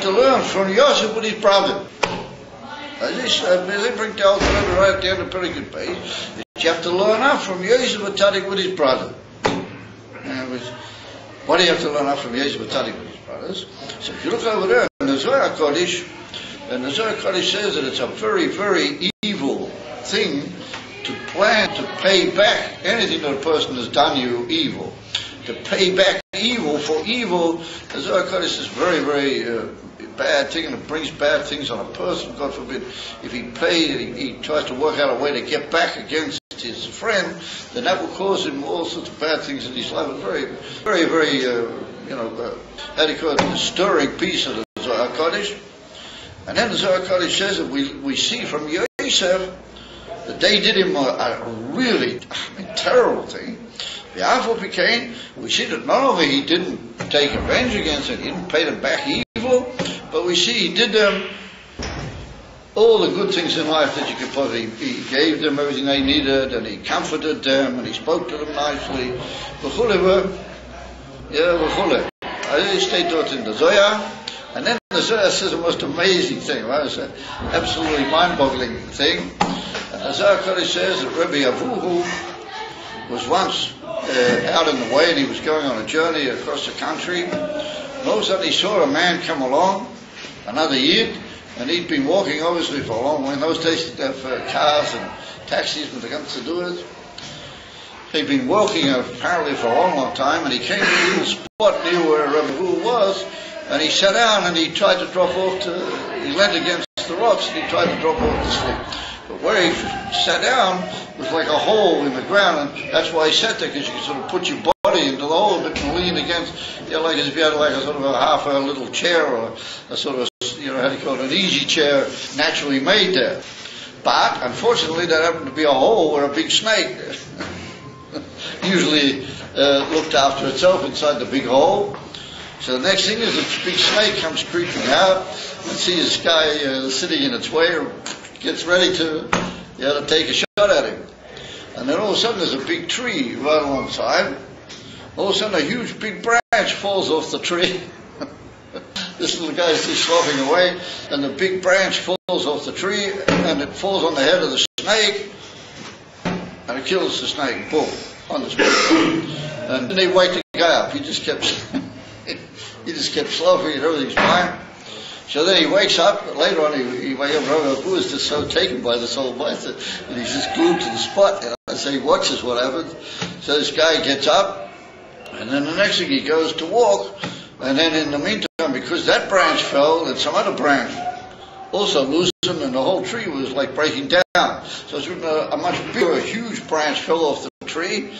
Speaker 1: to learn from Yosef with his brother. They bring down right at the end of a pretty good page. You have to learn up from Yosef Atzadik with his brother. What do you have to learn up from Yosef Atzadik with his brothers? So if you look over there in the Zohar Kodesh, and the Zohar Kodesh says that it's a very, very evil thing to plan to pay back anything that a person has done you evil. To pay back evil for evil, the Zohar Kodesh is very, very bad thing, and it brings bad things on a person. God forbid, if he tries to work out a way to get back against his friend, then that will cause him all sorts of bad things in his life. It's very, very, very, how do you call it, stirring piece of the Zohar Kodesh. And then the Zohar Kodesh says that we see from Yosef that they did him a really terrible thing. The Alpha became, we see that not only he didn't take revenge against them, he didn't pay them back evil, but we see he did them all the good things in life that you could possibly. He gave them everything they needed, and he comforted them, and he spoke to them nicely. I stayed taught in the Zohar, and then the Zohar says the most amazing thing, right? It's an absolutely mind-boggling thing. And the Zohar Kodesh says that Rabbi Avuhu was once out in the way, and he was going on a journey across the country, and all of a sudden he saw a man come along, another Yid, and he'd been walking obviously for a long way. In those days they'd have cars and taxis when they come to do it. He'd been walking apparently for a long time, and he came to a little spot near where Rabbi Hu was, and he sat down and he tried to drop off he leaned against the rocks and he tried to drop off to sleep. But where he sat down was like a hole in the ground, and that's why he sat there, because you could sort of put your body into the hole a bit and lean against, like as if you had like a sort of a half a little chair, or a sort of, how do you call it, an easy chair naturally made there. But unfortunately that happened to be a hole where a big snake usually looked after itself inside the big hole. So the next thing is a big snake comes creeping out and sees this guy sitting in its way, gets ready to take a shot at him. And then all of a sudden there's a big tree right alongside. All of a sudden a huge big branch falls off the tree. This little guy is just sloughing away, and the big branch falls off the tree, and it falls on the head of the snake, and it kills the snake, boom, on the spot. And then they wake the guy up. He just kept sloughing, and everything's fine. So then he wakes up. Later on, he wakes up. Who is just so taken by this whole place that he's just glued to the spot. So he watches what happens. So this guy gets up, and then the next thing he goes to walk, and then in the meantime, because that branch fell, and some other branch also loosened, and the whole tree was like breaking down. So it's a much bigger, huge branch fell off the tree,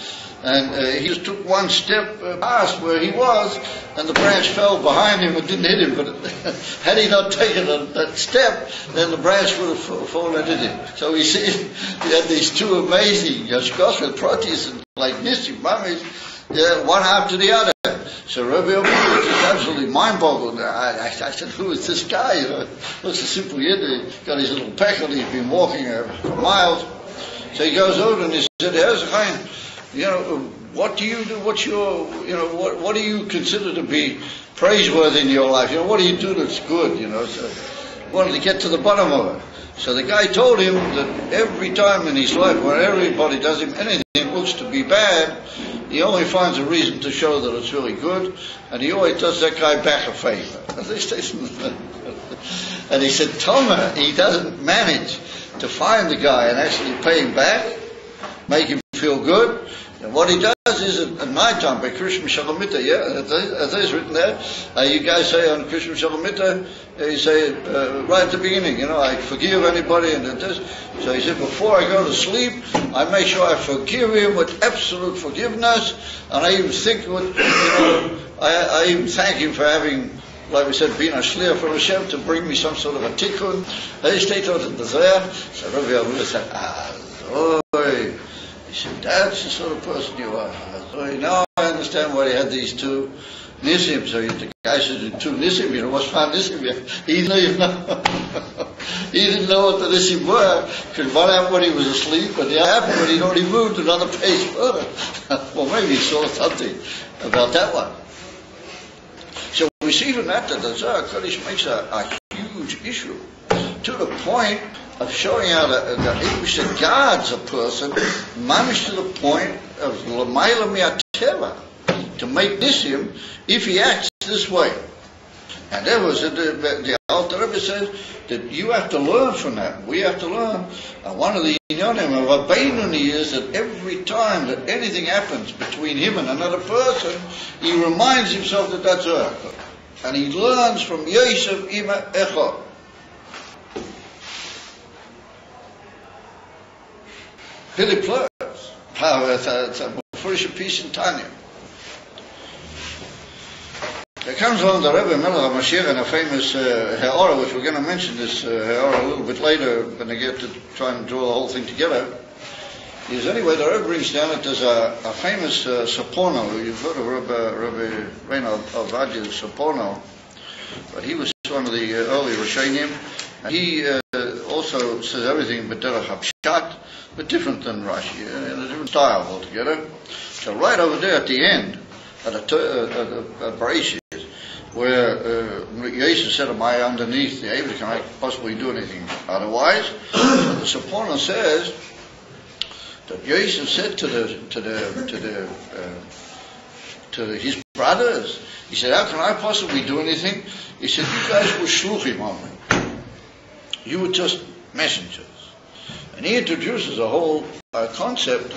Speaker 1: and he just took one step past where he was, and the branch fell behind him. It didn't hit him, but had he not taken that step, then the branch would have fallen and hit him. So we see we had these two amazing Yashkocha Protis and like Nissim Mamis, one after the other. So Rabbi Omer was just absolutely mind-boggled. I said, who is this guy? Looks a simple yid. He's got his little peckle. He's been walking for miles. So he goes over and he said, what do you do? What's your, what do you consider to be praiseworthy in your life? What do you do that's good? So he wanted to get to the bottom of it. So the guy told him that every time in his life, when everybody does him anything that looks to be bad, he only finds a reason to show that it's really good, and he always does that guy back a favor. And he said, Toma, he doesn't manage to find the guy and actually pay him back, make him feel good. And what he does is at night time, by Krishma Shalamita, as is written there, you guys say on Krishma Shalamita, you say right at the beginning, I forgive anybody, and this. So he said, before I go to sleep, I make sure I forgive him with absolute forgiveness, and I even think, I even thank him for having, like we said, been a shliach from Hashem to bring me some sort of a tikkun. He stayed out in the Zohar. So Rabbi Abula said, he said, that's the sort of person you are. So now I understand why he had these two Nissim. So the guy said, two Nissim, what's one Nissim? He didn't know. He didn't know what the Nissim were. Because one happened when he was asleep, and the other happened when he'd already moved another pace further. Well, maybe he saw something about that one. So we see from that the Zohar Kodesh makes a huge issue, to the point of showing how the Eibushter guards a person, mamish to the point of l'mayla mi'ateva, to make Nissim if he acts this way. And that was the Alter Rebbe says that you have to learn from that. We have to learn. One of the inyanim of Rabbeinu is that every time that anything happens between him and another person, he reminds himself that that's her. And he learns from Yosef Ima Echo. Hilly Plurs. It's a first piece in Tanya. There comes along the Rebbe Melech HaMashiach and a famous Ha'ara, which we're going to mention this Ha'ara a little bit later when I get to try and draw the whole thing together. Is anyway, the Rebbe brings down that there's a famous Saporno. You've heard of Rebbe Reinald Avadi's Saporno, but he was one of the early Rishonim. He also says everything but derech hapshat, but different than Rashi, in a different style altogether. So right over there at the end, at Bereshit, where Yosef said, am I underneath the Eibushter? Can I possibly do anything otherwise? So the Saporno says that Yosef said to his brothers, he said, how can I possibly do anything? He said, you guys were shluchim only. You were just messengers. And he introduces a whole concept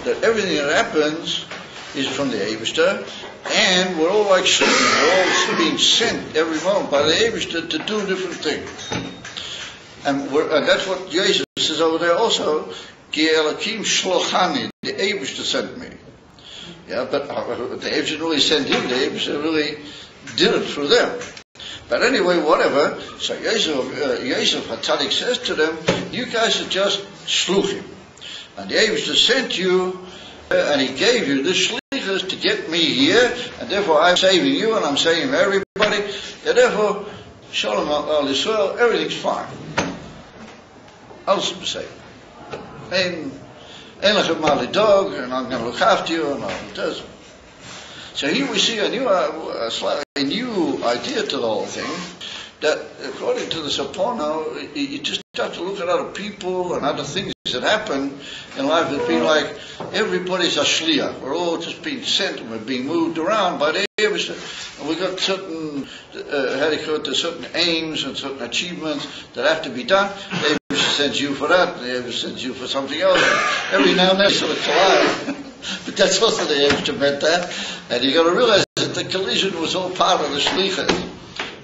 Speaker 1: that everything that happens is from the Eibushter, and we're all like shluchim. We're all being sent every moment by the Eibushter to do different things. And that's what Jesus says over there also, Ki Elokim shlochani, the Eibushter sent me. Yeah, but the Eibushter really sent him, the Eibushter really did it through them. But anyway, whatever, so Yosef HaTzadik says to them, you guys are just shluchim. And the Eibushter sent you, and he gave you the shlichus to get me here, and therefore I'm saving you, and I'm saving everybody, and therefore, Shalom al Yisrael, everything's fine. Alles is safe. And lechem ma lidog, and I'm going to look after you, and all this. So here we see a new idea to the whole thing, that according to the Saporno, you just have to look at other people and other things that happen in life that being like, everybody's a shliach. We're all just being sent and we're being moved around by the Eibushter. And we've got certain, certain aims and certain achievements that have to be done. The Eibushter sends you for that, the Eibushter sends you for something else. Every now and then sort of collide. But that's also the Eibushter meant that. And you got to realize that the collision was all part of the shlichus.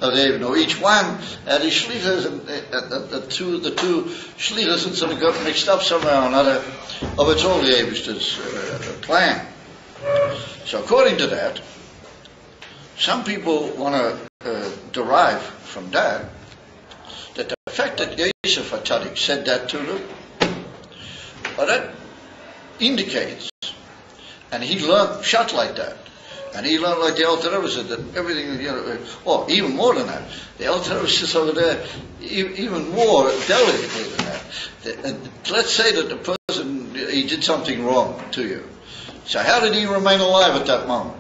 Speaker 1: of the Eivner. Each one had his shlichus, and the two shlichus had sort of got mixed up somehow or another. Oh, it's all the Eivner's plan. So according to that, some people want to derive from that the fact that Yosef HaTzadik said that to them, well, that indicates, and he learned shot like that, and he learned like the Alter Rebbe said that everything, or even more than that, the Alter Rebbe says over there, even more delicately than that. Let's say that the person, he did something wrong to you. So how did he remain alive at that moment?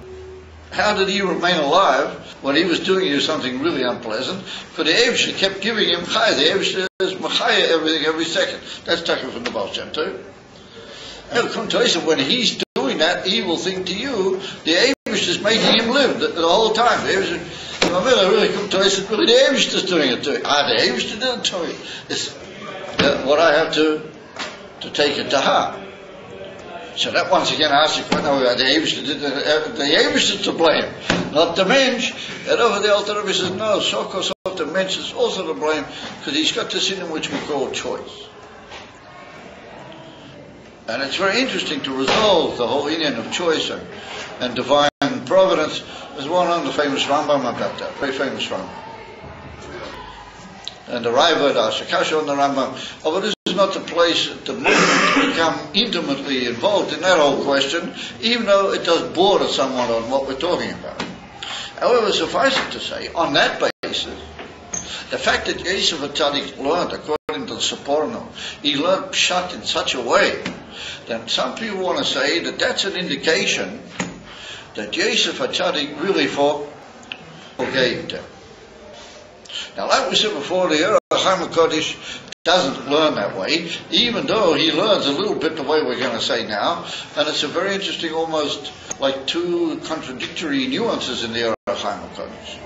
Speaker 1: How did he remain alive when he was doing you something really unpleasant? For the Eivshter kept giving him chai. The Eivshter is machaya everything every second. That's taken from the Baal Shem Tov. And come to us, when he's doing that evil thing to you, the Eivshter is making him live the whole time. The Eivshter, really come to us, really the Eivshter is doing it to him. The Eivshter did it to me. It's what I have to take it to heart. So that once again asks the question, the Eivshter to blame, not the mensch. And over the Alter Rebbe says, no, so the mensch is also to blame, because he's got this in him which we call choice. And it's very interesting to resolve the whole union of choice and divine providence. There's one on the famous Rambam about that, very famous Rambam. And the Raiva, the Ashakasha on the Rambam. Oh, but this is not the place at the moment to become intimately involved in that whole question, even though it does border somewhat on what we're talking about. However, suffice it to say, on that basis, the fact that Yosef HaTzadik learned, according to the Saporno, he learned Pshat in such a way that some people want to say that that's an indication that Yosef HaTzadik really forgave them. Now, like we said before, the Yer HaChaim HaKodesh doesn't learn that way, even though he learns a little bit the way we're going to say now, and it's a very interesting, almost like two contradictory nuances in the Yer HaChaim HaKodesh.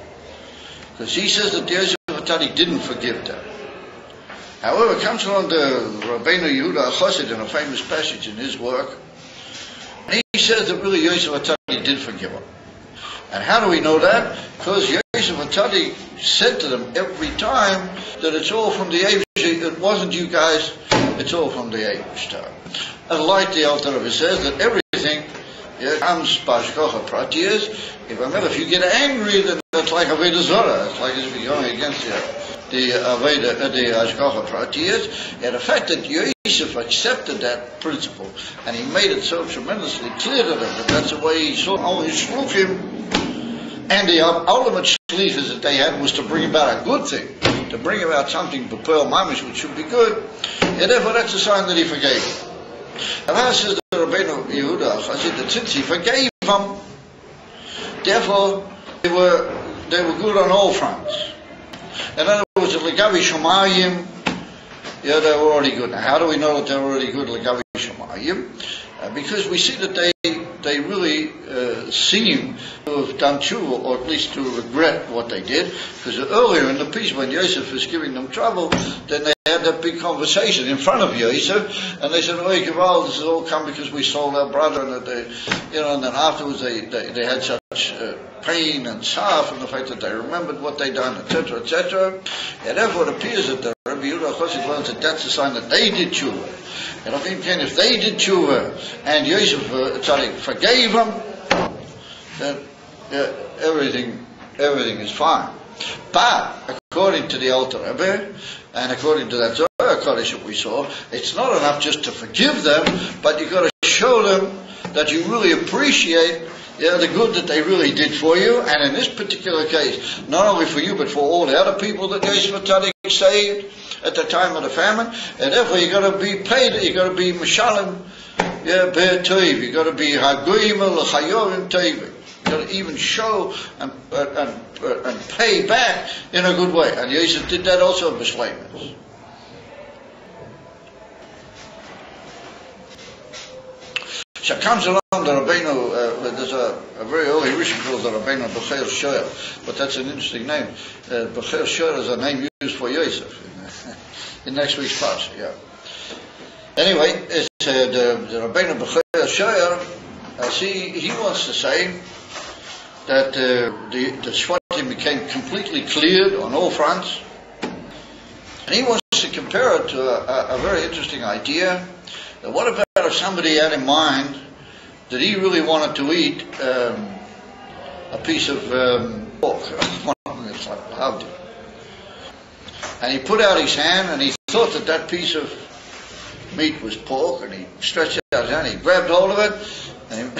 Speaker 1: Because he says that Yosef HaTzadik didn't forgive them. However, it comes along to Rabbeinu Yehuda HaChassid in a famous passage in his work, and he says that really Yosef HaTzadik did forgive him. And how do we know that? Because Yosef HaTzadik said to them every time that it's all from the Eivshter. It wasn't you guys, it's all from the Eivshter. And like the Alter Rebbe says, that everything comes by SHK Vayigash. If you get angry, then it's like Avodah Zorah. It's like as if you're going against the SHK Vayigash. And the fact that Yosef accepted that principle, and he made it so tremendously clear to them that that's the way he saw only shluchim, and the ultimate shlichus that they had was to bring about a good thing, to bring about something b'pearl mamish which should be good, and therefore that's a sign that he forgave them. And that says the Rabbeinu Yehuda HaChassid that since he forgave them, therefore they were good on all fronts. In other words, the Legavi Shomayim, they were already good. Now, how do we know that they were already good Legavi Shomayim? Because we see that they really seem to have done tshuva, or at least to regret what they did. Because earlier in the piece, when Yosef was giving them trouble, then they had that big conversation in front of Yosef, and they said, "Oh, Gival, this has all come because we sold our brother," and that and then afterwards they had such pain and sorrow from the fact that they remembered what they'd done, etc., etc. And therefore, it appears that the Rabbi Yehuda HaChassid learns that that's a sign that they did tshuva. And if they did tshuva and Yosef HaTzadik forgave them, then everything is fine. But according to the Alter Rebbe and according to that Zohar Kodesh that we saw, it's not enough just to forgive them, but you've got to show them that you really appreciate the good that they really did for you, and in this particular case, not only for you but for all the other people that Yosef HaTzadik saved at the time of the famine, and therefore you've got to be paid, you've got to be Mishalim Be'er Toiv, you've got to be Hagoyim L'Chayorim Toiv, you've got to even show and pay back in a good way, and Yosef did that also in B'Shleimus. So it comes along the Rabbeinu, there's a very early Rishon called the Rabbeinu B'Cheir Shoyer, but that's an interesting name. B'Cheir Shoyer is a name used for Yosef in next week's parsha, yeah. Anyway, it's the Rabbeinu B'Cheir Shoyer, he wants to say that the Shvatim became completely cleared on all fronts. And he wants to compare it to a very interesting idea. That what about if somebody had in mind that he really wanted to eat a piece of pork? It's like loved it. And he put out his hand and he thought that that piece of meat was pork, and he stretched out his hand, he grabbed hold of it, and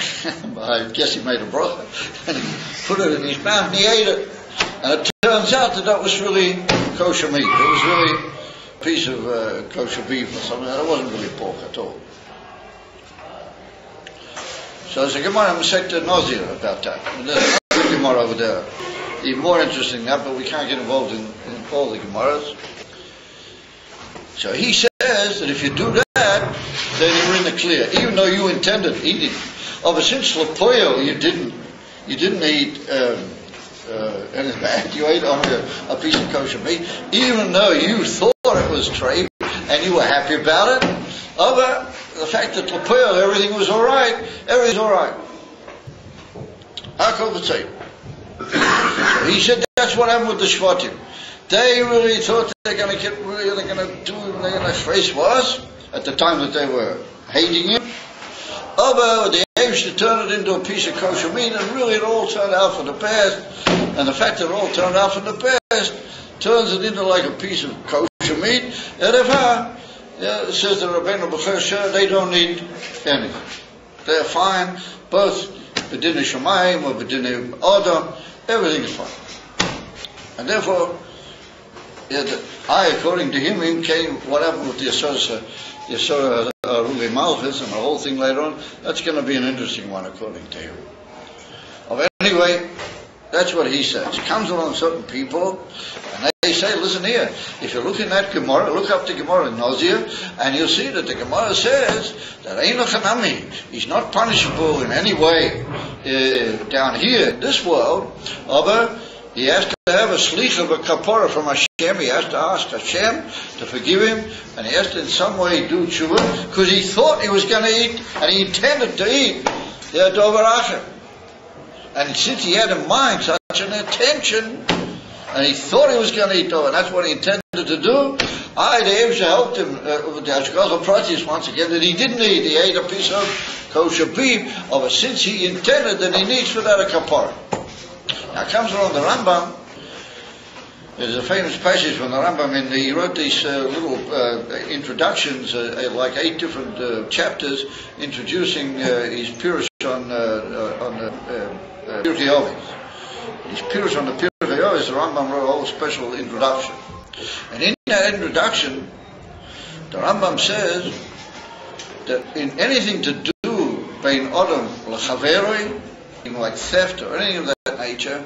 Speaker 1: I guess he made a bracha, and he put it in his mouth and he ate it. And it turns out that that was really kosher meat. It was really a piece of kosher beef or something. It wasn't really pork at all. So there's a Gemara in Masechta Nazir about that. And there's another Gemara over there, even more interesting than that, but we can't get involved in all the Gemaras. So he says that if you do that, then you're in the clear, even though you intended eating. But since Lapoyo you didn't eat anything bad, you ate only a piece of kosher meat, even though you thought it was treif and you were happy about it. But the fact that Lapoyo everything was all right, everything's all right. So he said that's what happened with the Shvatim. They really thought they're going to face was at the time that they were hating him. But the aims to turn it into a piece of kosher meat, and really it all turned out for the best. And the fact that it all turned out for the best turns it into like a piece of kosher meat. And if it says the Rabbeinu B'cher, they don't need anything. They're fine, both b'dinei Shemayim or b'dinei Adam, everything is fine. And therefore, according to him, came what happened with the Yesod Ruvi Malchus and the whole thing later on. That's going to be an interesting one, according to him. Anyway, that's what he says. He comes along certain people, and they say, listen here, if you look in that Gemara, look up the Gemara in Nazir, and you'll see that the Gemara says that Ein Lachanami, he's not punishable in any way down here in this world, but he has to have a shlich of a kapara from Hashem. He has to ask Hashem to forgive him, and he has to in some way do tshuva, because he thought he was going to eat, and he intended to eat the dover achem. And since he had in mind such an intention, and he thought he was going to eat dover, and that's what he intended to do, the Eibusha helped him with the Hashgacha Pratis once again, that he didn't eat. He ate a piece of kosher beef, but since he intended, then he needs for that a kapara. Now comes along the Rambam. There's a famous passage from the Rambam, he wrote these little introductions, like 8 different chapters, introducing his pirush on Pirkei Avos. His pirush on the Pirkei Avos, the Rambam wrote a whole special introduction. And in that introduction, the Rambam says that in anything to do bein Adam l'chaveroi, like theft or anything of that nature,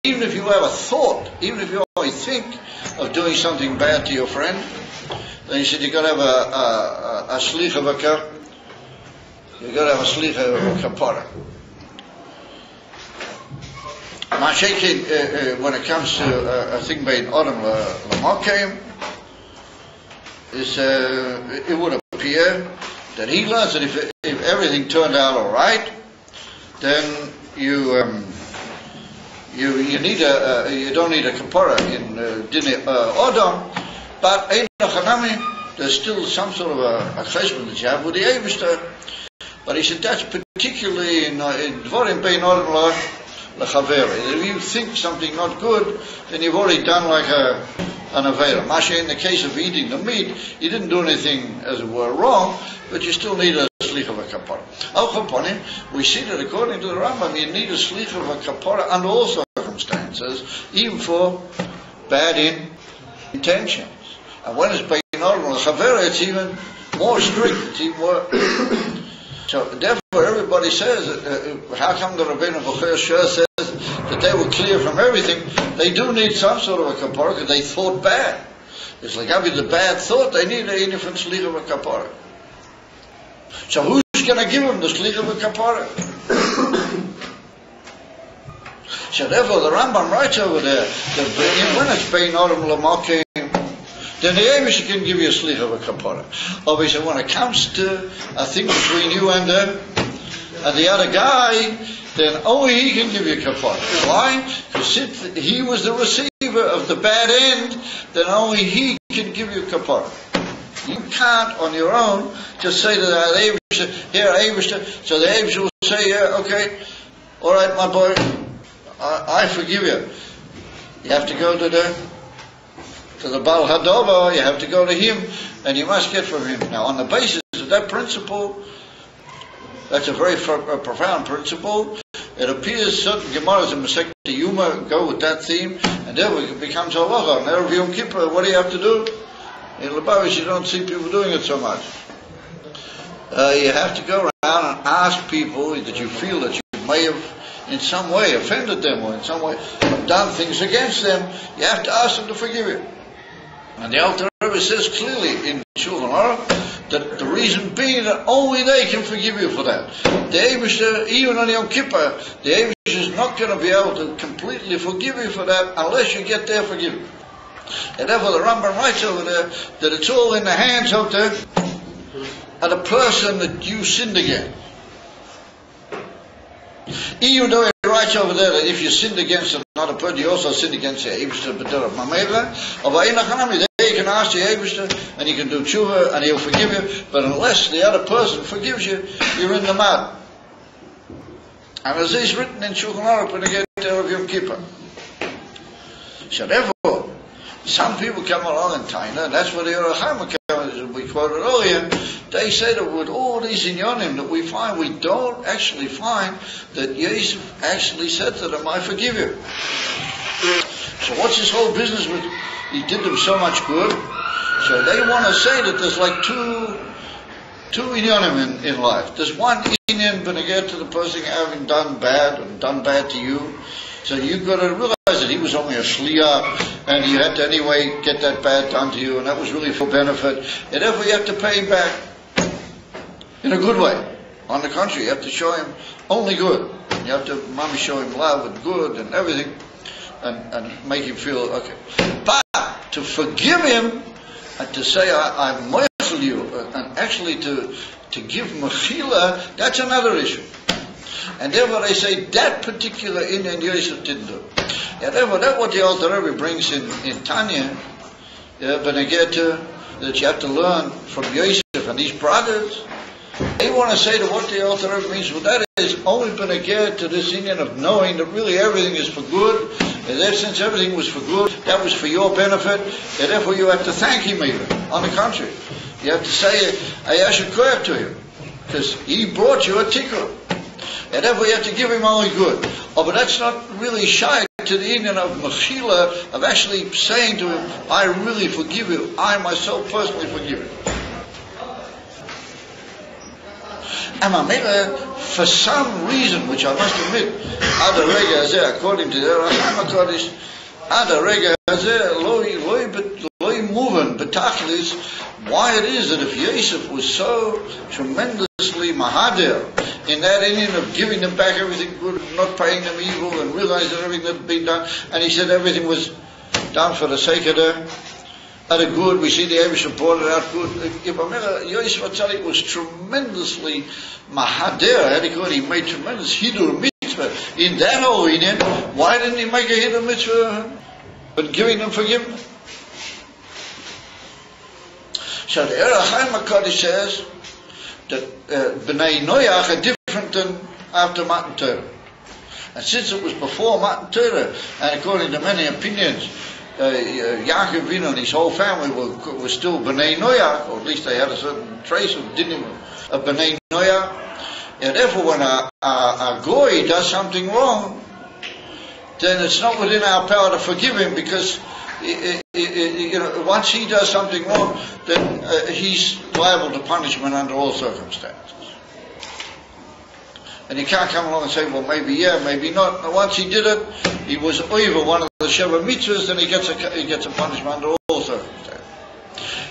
Speaker 1: even if you have a thought, even if you only think of doing something bad to your friend, then he said you've got to have a shlich of a kapara. When it comes to a thing bein Adam l'makom, it would appear that he learns that if everything turned out all right, then you need you don't need a kapara in dinei Adam, but ein lachanami, there's still some sort of a cheshbon that you have with the Eibusha. But he said that's particularly in dvarim bein Adam l'chaveri. If you think something not good, then you've already done like an avera. Masha, in the case of eating the meat, you didn't do anything as it were wrong, but you still need a shlich of a kapara. Al Chaponim, we see that according to the Rambam, you need a shlich of a kapara under all circumstances, even for bad intentions. And when it's bein Adam l'chaveri, it's even more strict. It's even more. So therefore, everybody says, how come the Rabbeinu B'cher says that they were clear from everything? They do need some sort of a kapara because they thought bad. It's like having the bad thought. They need a different shlich of a kapara. So who's going to give them the shlich of a kapara? So therefore, the Rambam writes over there that when it's bein Adam l'makom, then the Eibusha can give you a shlich of a kapara. Obviously, when it comes to a thing between you and the other guy, then only he can give you kapara. Why? Because since he was the receiver of the bad end, then only he can give you kapara. You can't on your own just say to the Eibishter, here Eibishter, so the Eibishter will say, yeah, okay, all right, my boy, I forgive you. You have to go to the Baal Hadova, you have to go to him, and you must get from him. Now, on the basis of that principle, that's a very profound principle. It appears certain Gemaras in Masechet Yuma go with that theme, and there it becomes halacha. And Erev Yom Kippur, what do you have to do? In Lubavitch, you don't see people doing it so much. You have to go around and ask people that you feel that you may have in some way offended them or in some way done things against them. You have to ask them to forgive you. And the Alter Rebbe says clearly in Shulchan Aruch that the reason being that only they can forgive you for that. The Eibishter, even on Yom Kippur, the Eibishter is not going to be able to completely forgive you for that unless you get there forgiven. And therefore the Rambam writes over there that it's all in the hands of the person that you sinned against. Even though he writes over there that if you sinned against another person, you also sinned against the Eibishter B'derech Mamela, or there you can ask the Eibishter and you can do tshuva and he'll forgive you, but unless the other person forgives you, you're in the mud. And as is written in Shulchan Aruch when they get to Erev Yom Kippur. So therefore, some people come along in Taina, and that's what the Yerachim we quoted earlier. They say that with all these inyonim that we find, we don't actually find that Yosef actually said to them, I forgive you. So what's this whole business with, he did them so much good? So they want to say that there's like two inyonim in life. There's one inyan beneged to the person having done bad and done bad to you. So you've got to realize that he was only a shliach, and you had to anyway get that bad done to you, and that was really for benefit. And therefore you have to pay him back in a good way. On the contrary, you have to show him only good. You have to show him love and good and everything, and make him feel okay. But to forgive him and to say I'm merciful to you, and actually to give mechila, that's another issue. And therefore they say that particular Indian Yosef didn't do. And therefore that's what the Alter Rebbe brings in Tanya, that you have to learn from Yosef and these brothers. They want to say that what the Alter Rebbe means with that is only beneged to this Indian of knowing that really everything is for good, and that since everything was for good, that was for your benefit, and therefore you have to thank him even. On the contrary, you have to say a SHK to him, because he brought you a tikkun. And therefore you have to give him only good. Oh, but that's not really shy to the Indian of mechila, of actually saying to him, I really forgive you. I myself personally forgive you. And for some reaon, which I must admit, according to the Yerachim HaKodesh, why it is that if Yosef was so tremendously mahader in that Indian of giving them back everything good, not paying them evil, and realizing everything that had been done, and he said everything was done for the sake of the good, we see the Eibishter brought it out good. Yosef Atzadik was tremendously mahader, he made tremendous hidur mitzvah in that whole Indian. Why didn't he make a hidur mitzvah but giving them forgiveness? So the Yerachim HaKodesh says that B'nai Noach are different than after Matan Torah. And since it was before Matan Torah, and according to many opinions, Yaakov Avinu and his whole family were still B'nai Noach, or at least they had a certain trace of B'nai Noach. And therefore when a goy does something wrong, then it's not within our power to forgive him, because once he does something wrong, then he's liable to punishment under all circumstances. And you can't come along and say, well, maybe yeah, maybe not. Now, once he did it, he was over one of the Sheva mitzvahs, then he gets a punishment under all circumstances.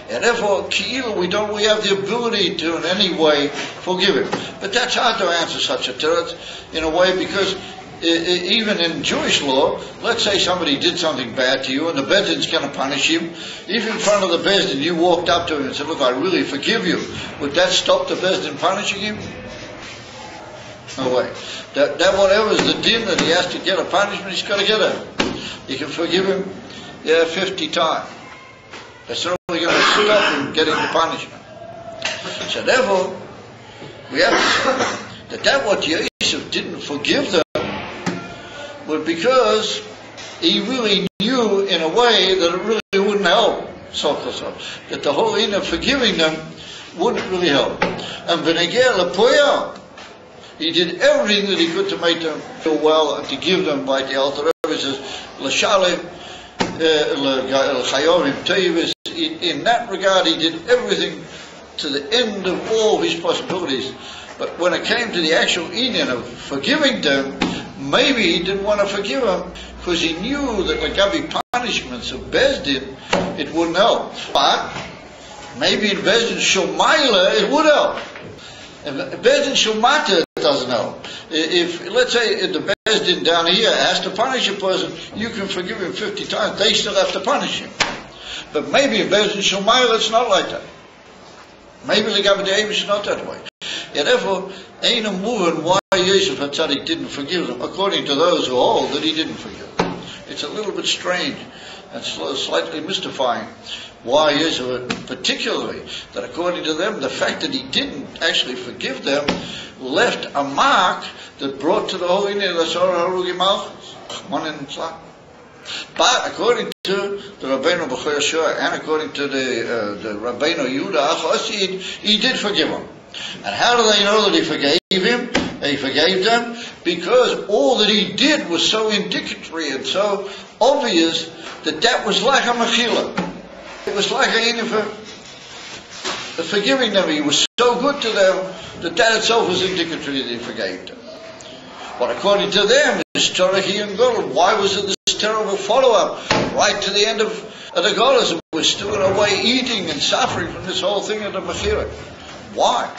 Speaker 1: And therefore, we have the ability to in any way forgive him. But that's hard to answer such a teretz in a way, because even in Jewish law, let's say somebody did something bad to you and the Beis Din's going to punish him. If in front of the Beis Din you walked up to him and said, look, I really forgive you, would that stop the Beis Din punishing him? away. That whatever's the din that he has to get a punishment, he's got to get it. You can forgive him 50 times. That's not really going to stop him getting the punishment. So therefore, we have to say that what Yosef didn't forgive them was because he really knew in a way that it really wouldn't help. That the whole in of forgiving them wouldn't really help. And Benegel Lepoya, he did everything that he could to make them feel well and to give them, like the Alter Rebbe says, L'shalem, L'chayovim Tevis. In that regard, he did everything to the end of all his possibilities. But when it came to the actual inyan of forgiving them, maybe he didn't want to forgive them because he knew that the Gabi punishments of Bezdin, it wouldn't help. But maybe in Bezdin Shomaila it would help. If Bezdin Shomata it doesn't help. If, let's say, the Bezdin down here has to punish a person, you can forgive him 50 times, they still have to punish him. But maybe in Bezdin Shomaila it's not like that. Maybe the Gabi is not that way. Yeah, therefore, ain't a moving why Yosef HaTzadik didn't forgive them, according to those who hold that he didn't forgive them. It's a little bit strange and slightly mystifying why Yosef, particularly, that according to them, the fact that he didn't actually forgive them left a mark that brought to the whole Inyan the Sorah Harugi Malchus. But according to the Rabbeinu B'chor Yeshua and according to the Rabbeinu Yehuda HaChassid, he did forgive them. And how do they know that he forgave him? He forgave them because all that he did was so indicatory and so obvious that was like a mechila. It was like a for forgiving them. He was so good to them that itself was indicatory that he forgave them. But according to them, it's Tarahi and Golub. Why was it this terrible follow-up right to the end of the Golas? We're still in a way eating and suffering from this whole thing of the mechila. Why?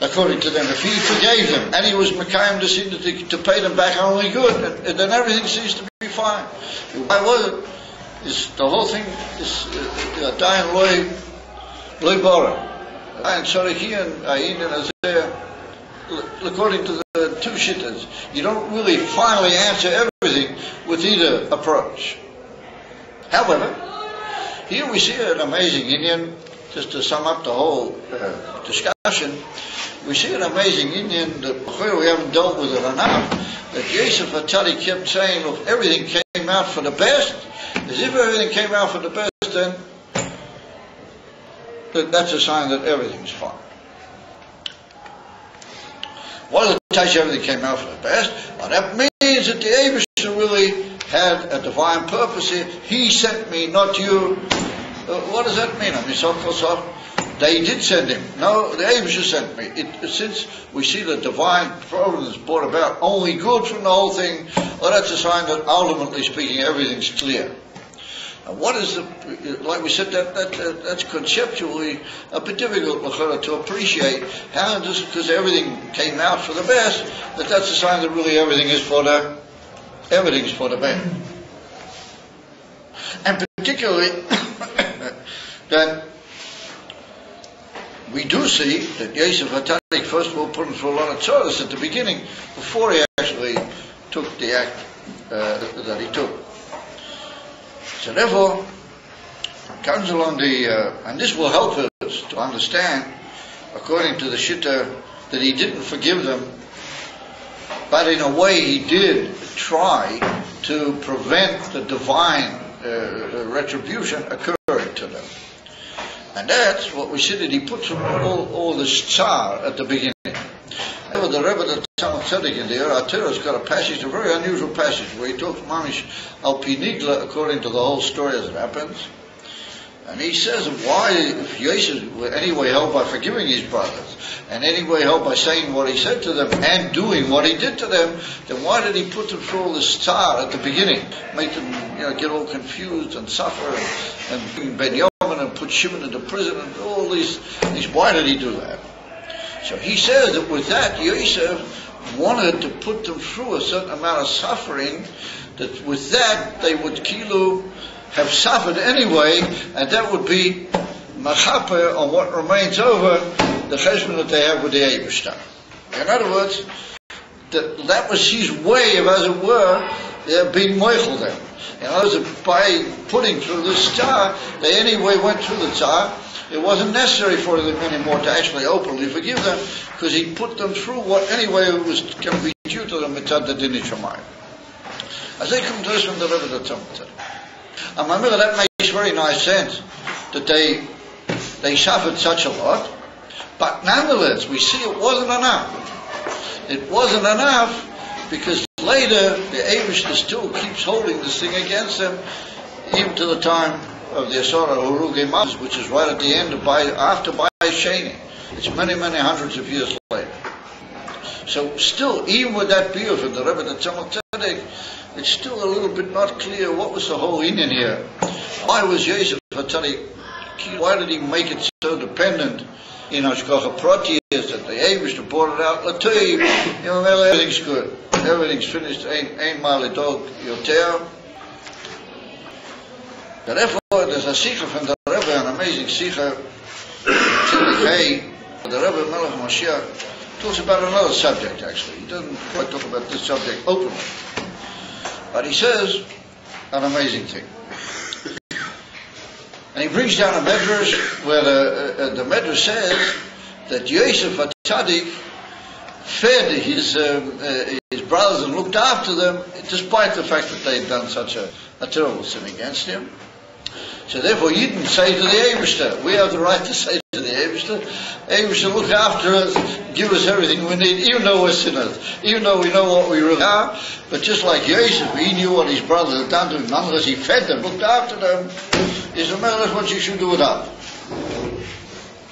Speaker 1: According to them, if he forgave them and he was Mekayim to pay them back only good, and then everything seems to be fine. Why was it? The whole thing is Dayan Loy Bora. And Sarahi and Ayin and Azeh, according to the two shittas, you don't really finally answer everything with either approach. However, here we see an amazing Inyan. Just to sum up the whole discussion, we see an amazing Inyan that we haven't dealt with it enough, that Yosef HaTzadik kept saying, look, everything came out for the best. As if everything came out for the best, then that's a sign that everything's fine. What does it tell you everything came out for the best? Well, that means that the Eibusher really had a divine purpose here. He sent me, not you. What does that mean? I mean, they did send him. No, the Eibusher sent me. Since we see the divine providence brought about only good from the whole thing, well, that's a sign that ultimately speaking, everything's clear. And what is like we said, that's conceptually a bit difficult to appreciate. How just because everything came out for the best, that's a sign that really everything's for the best. And particularly that we do see that Yosef HaTzadik first of all put him through a lot of tzores at the beginning before he actually took the act that he took. So therefore, comes along and this will help us to understand, according to the Shitta, that he didn't forgive them, but in a way he did try to prevent the divine retribution occurring to them. And that's what we see that he puts all this tsar at the beginning. The Rebbe, the Tzemach Tzedek in the Torah has got a passage, a very unusual passage, where he talks mamish al pinigla according to the whole story as it happens. And he says, why, if Yosef were anyway helped by forgiving his brothers, and anyway helped by saying what he said to them, and doing what he did to them, then why did he put them through all this tsar at the beginning? Make them, get all confused and suffer, and bring Ben Yoman and put Shimon into prison, and all these, why did he do that? So he says that with that, Yosef wanted to put them through a certain amount of suffering, that with that, they would have suffered anyway, and that would be machaper on what remains over the cheshbon that they have with the Eibusher. In other words, that was his way of, as it were, being moichel them. In other words, by putting through this tzar, they anyway went through the tzar. It wasn't necessary for them anymore to actually openly forgive them, because he put them through what anyway was going to be due to them mitzad the din shamayim. As they come to this from the Rebbe the Tzemach. And my mother, that makes very nice sense, that they suffered such a lot, but nonetheless, we see it wasn't enough. It wasn't enough, because later, the Eibishter still keeps holding this thing against them, even to the time of the Asara Huruge Maz, which is right at the end of after Bai Sheni. It's many, many hundreds of years later. So still, even with that view from the Rebbe the Tzemach Tzedek, it's still a little bit not clear what was the whole Indian here. Why was Yosef HaTzadik, why did he make it so dependent in Hashgacha Prati is that the Eibishter brought it out, Latui, everything's good, everything's finished, ain't Malidog Yoter. Therefore, there's a Sikha from the Rebbe, an amazing Sikha, the Rebbe Melech Mashiach, talks about another subject actually. He doesn't quite talk about this subject openly. But he says an amazing thing. And he brings down a medrash where the medrash says that Yosef HaTzadik fed his brothers and looked after them, despite the fact that they had done such a terrible sin against him. So therefore, you didn't say to the Eibishter, we have the right to say to the Eibishter, look after us, give us everything we need, even though we're sinners, even though we know what we really are. But just like Yosef, he knew what his brothers had done to him, nonetheless he fed them, looked after them. Is a matter what you should do without.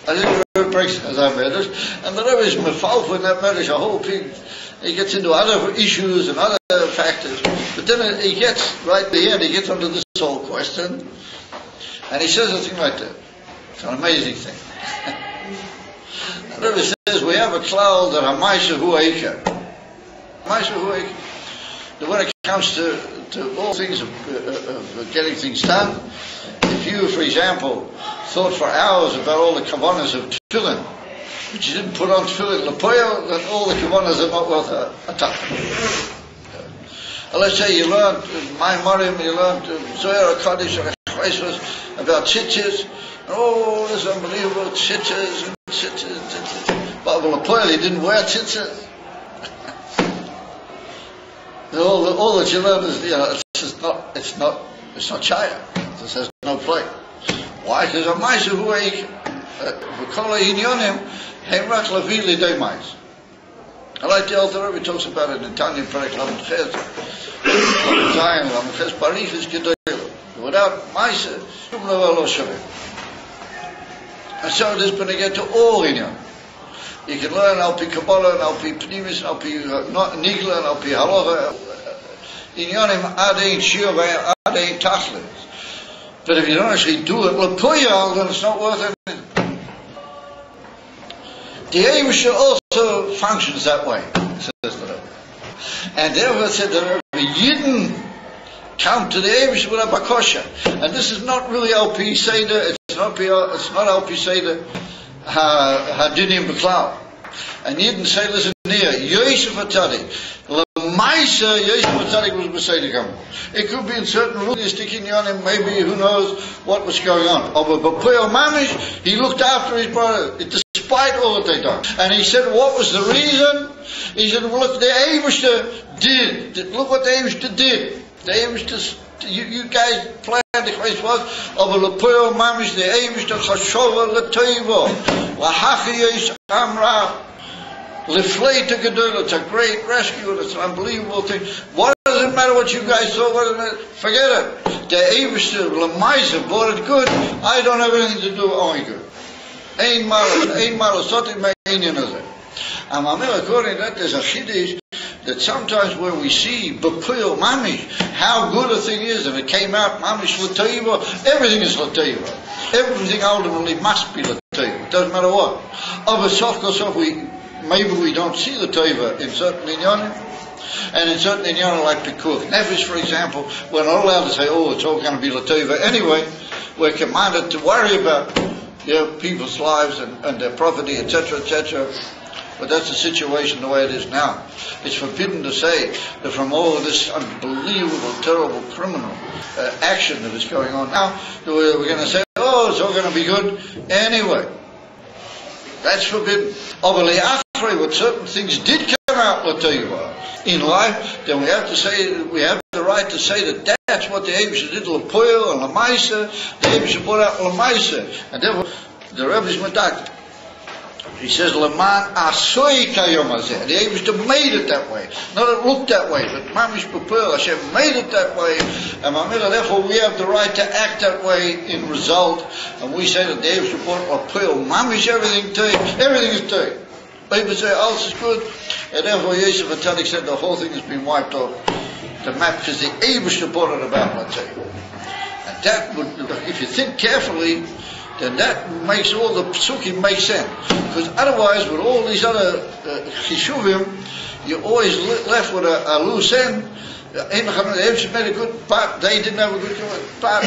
Speaker 1: I think the Rebbe breaks it as I read it, and the Rebbe is mefalf in that marriage a whole thing. He gets into other issues and other factors, but then he gets right at the end, he gets onto this whole question, and he says a thing like that. It's an amazing thing. The Rebbe says we have a cloud that Hamaisha Hu Eika. Hamaisha Hu Eika. When it comes to all things of getting things done, if you, for example, thought for hours about all the kavanas of tefillin, but you didn't put on tefillin lepoyo, then all the kavanas are not worth a taf. Let's say you learned Maimarim, you learned Zohar HaKadosh about tzitzis, and oh, this unbelievable tzitzis and tzitzis. But lepoyo, he didn't wear tzitzis. All that you learn is, it's not Shaya. This has no play. Why? Because a Maisa who V'kola Inyonim Heimrak Lavi Lidei Mais. I like the Alter Rebbe talks about it in Tanya Perek Lamed Ches. Lamed Zayin, Lamed Ches, Barif is Gedeilah. Without Maisa, Shum Lo Lo Shavim. And so it is going to get to all Inyonim. You can learn Al-Pi Kabbalah, and Al-Pi Pnimis, Al-Pi Nigla, and Al-Pi Halacha. Inyonim Adein Shir, Adein Tachlis. But if you don't actually do it, L'Poyal, then it's not worth anything. The Eibishter also functions that way, says the Rebbe. And therefore said the Rebbe, Yidden come to the Eibishter with a bakosha. And this is not really Al-Pi Seder, it's not Al-Pi Seder, Hadinim B'Klau. And Yidden say, listen here, Yosef HaTzadik, L'Maisa, Yosef HaTzadik was B'Seder Gam. It could be in certain rules, sticking on him, maybe, who knows what was going on. But B'Poyel Mamish, he looked after his brother, despite all that they done. And he said, what was the reason? He said, well, look, the Eibishter did. Look what the Eibishter did. The Eibishter, you guys planned the place was, aber L'Poyel Mamish, the Eibishter Chashova L'Toivo, L'Hachi Yesh Amra, L'Flei to Gedolah, it's a great rescue, and it's an unbelievable thing. What does it matter what you guys thought? Forget it. The Eibishter, L'Maisa, bought it good. I don't have anything to do with only good. Ein malo, something my Indian is it. And according to that, there's a chiddush that sometimes when we see B'Puyel Mamish, how good a thing is, and it came out Mamish L'Teiva, everything is L'Teiva. Everything ultimately must be L'Teiva. It doesn't matter what. Of sof maybe we don't see the Teiva in certain inyanim, and in certain inyanim like Pikuch Nefesh, for example, we're not allowed to say, oh, it's all going to be L'Teiva anyway. We're commanded to worry about people's lives and their property, etc., etc. But that's the situation the way it is now. It's forbidden to say that from all of this unbelievable, terrible criminal action that is going on now, we're going to say, oh, it's all going to be good anyway. That's forbidden. But certain things did come out in life, then we have to say, we have the right to say that that's what the Eibush did, L'Poel and L'Maisa. The Eibush brought out L'Maisa, and therefore the Rebbe is medak. He says, L'man asoi kayom hazeh. The Eibush made it that way. Not it looked that way, but Mamish B'Poel, Hashem made it that way, and therefore we have the right to act that way in result, and we say that the Eibush brought L'Poel, Mamish everything is taken. People say, alles is good, and therefore Yosef Atzadik said the whole thing has been wiped off the map because the Eibush brought it about, let's say. And that would, if you think carefully, then that makes all the psukim make sense. Because otherwise, with all these other chishuvim, you're always left with a loose end. The Eibush made a good part, they didn't have a good part,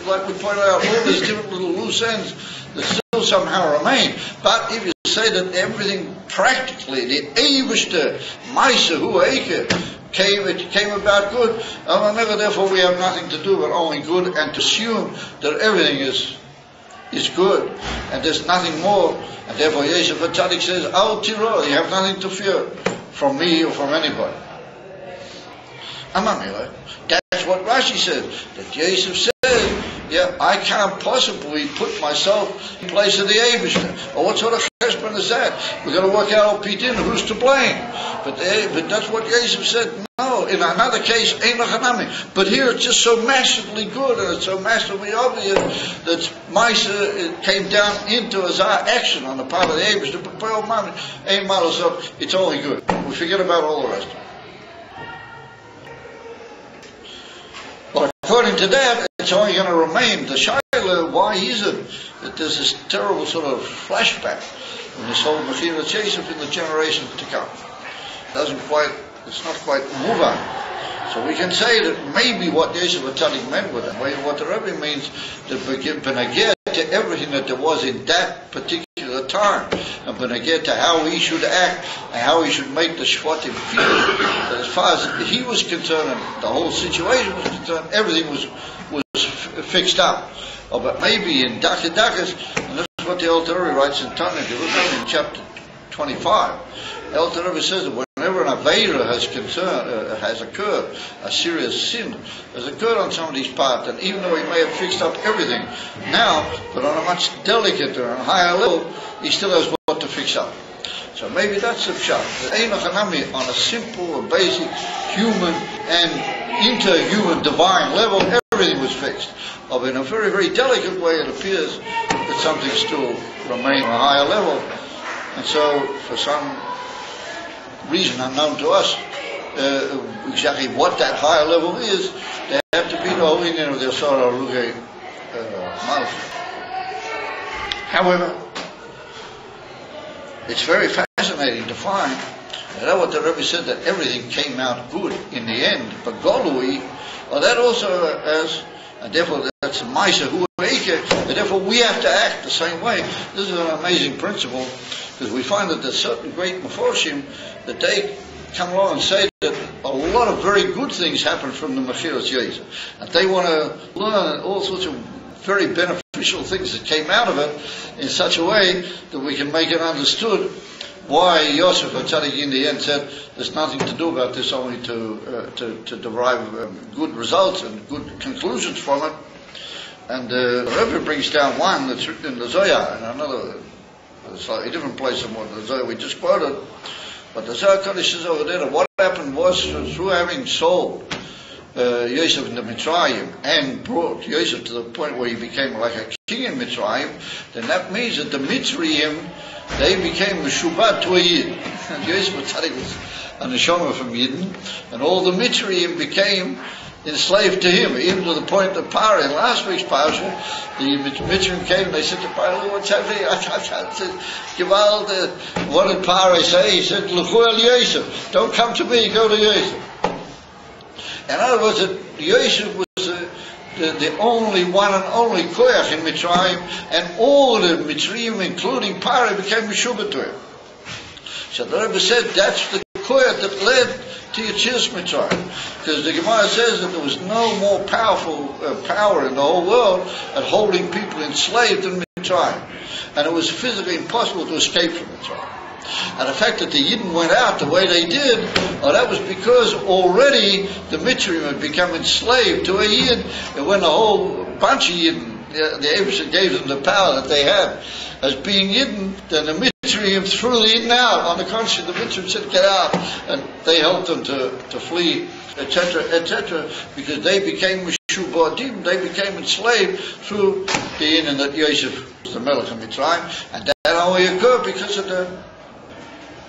Speaker 1: like we pointed out, all these different little loose ends that still somehow remain. But if you say that everything practically, the Eibush, the Maisa, Huaike, came about good, therefore we have nothing to do but only good, and to assume that everything is good, and there's nothing more, and therefore Yosef Atzadik says, Al Tiro, you have nothing to fear from me or from anybody. That's what Rashi says, that Yosef says, yeah, I can't possibly put myself in place of the Eibush. Or what sort of cheshbon is that? We've got to work out Pitin, who's to blame. But that's what Yosef said. No, in another case, Ein Lachanami. But here it's just so massively good, and it's so massively obvious that Maisa came down into as our action on the part of the Eibush. So it's only good. We forget about all the rest. Well, according to that, it's only going to remain the Shaila. Why is it that there's this terrible sort of flashback when this whole Mechiras Yosef in the generations to come? It's not quite move on. So we can say that maybe what Yosef Atzadik meant with it, what the Rebbe means, to benagir to everything that there was in that particular time, and benagir to how he should act, and how he should make the Shvatim feel. That as far as he was concerned, and the whole situation was concerned, everything was fixed up. Oh, but maybe in Dakas, and that's what the Alter Rebbe writes in Tanya, if you look at it in chapter 25, the Alter Rebbe says that whenever an Aveira has occurred, a serious sin has occurred on somebody's part, and even though he may have fixed up everything now, but on a much delicate or a higher level, he still has what to fix up. So maybe that's the pshat. Ein Lachanami, on a simple and basic human and interhuman divine level, everything was fixed. But in a very, very delicate way, it appears that something still remains on a higher level. And so, for some reason unknown to us, exactly what that higher level is, they have to be the whole Indian of their Sorah Ruge Malach. However, it's very fascinating to find that what the Rebbe said, that everything came out good in the end, but Golui, well, that also has, and therefore that's a Maisa Hu Eike, and therefore we have to act the same way. This is an amazing principle, because we find that there's certain great Meforshim that they come along and say that a lot of very good things happen from the Mechiras Yosef, and they want to learn all sorts of very beneficial things that came out of it in such a way that we can make it understood why Yosef Atzadik in the end said there's nothing to do about this, only to derive good results and good conclusions from it. And the Rebbe brings down one that's written in the Zohar, and another, a slightly different place than what the Zohar we just quoted. But the Zohar Kodesh says over there that what happened was, through having sold Yosef in the Mitzrayim and brought Yosef to the point where he became like a king in Mitzrayim, then that means that the Mitzrayim, they became Meshubat to a Yid. And Yosef Atzadik was a neshama from Yidden, and all the Mitzrayim became enslaved to him, even to the point that Parah, in last week's parasha, the Mitzrayim came and they said to Parah, what's happening? What did Parah say? He said, L'chu el Yosef, don't come to me, go to Yosef. In other words, Yosef was the only one and only koyach in Mitzrayim, and all the Mitzrayim, including Parah, became Meshubah to him. So the Rebbe said that's the koyach that led to Yetzias Mitzrayim. Because the Gemara says that there was no more powerful power in the whole world at holding people enslaved than Mitzrayim. And it was physically impossible to escape from Mitzrayim. And the fact that the Yidden went out the way they did, that was because already the Mitzrayim had become enslaved to a Yid. And when a whole bunch of Yidden, the Eibusha gave them the power that they had as being Yidden, then the Mitzrayim threw the Yidden out. On the contrary, the Mitzrayim said, get out. And they helped them to flee, etc., because they became Meshubadim, they became enslaved through the Yidden that Yosef was the Melech of Mitzrayim. And that only occurred because of the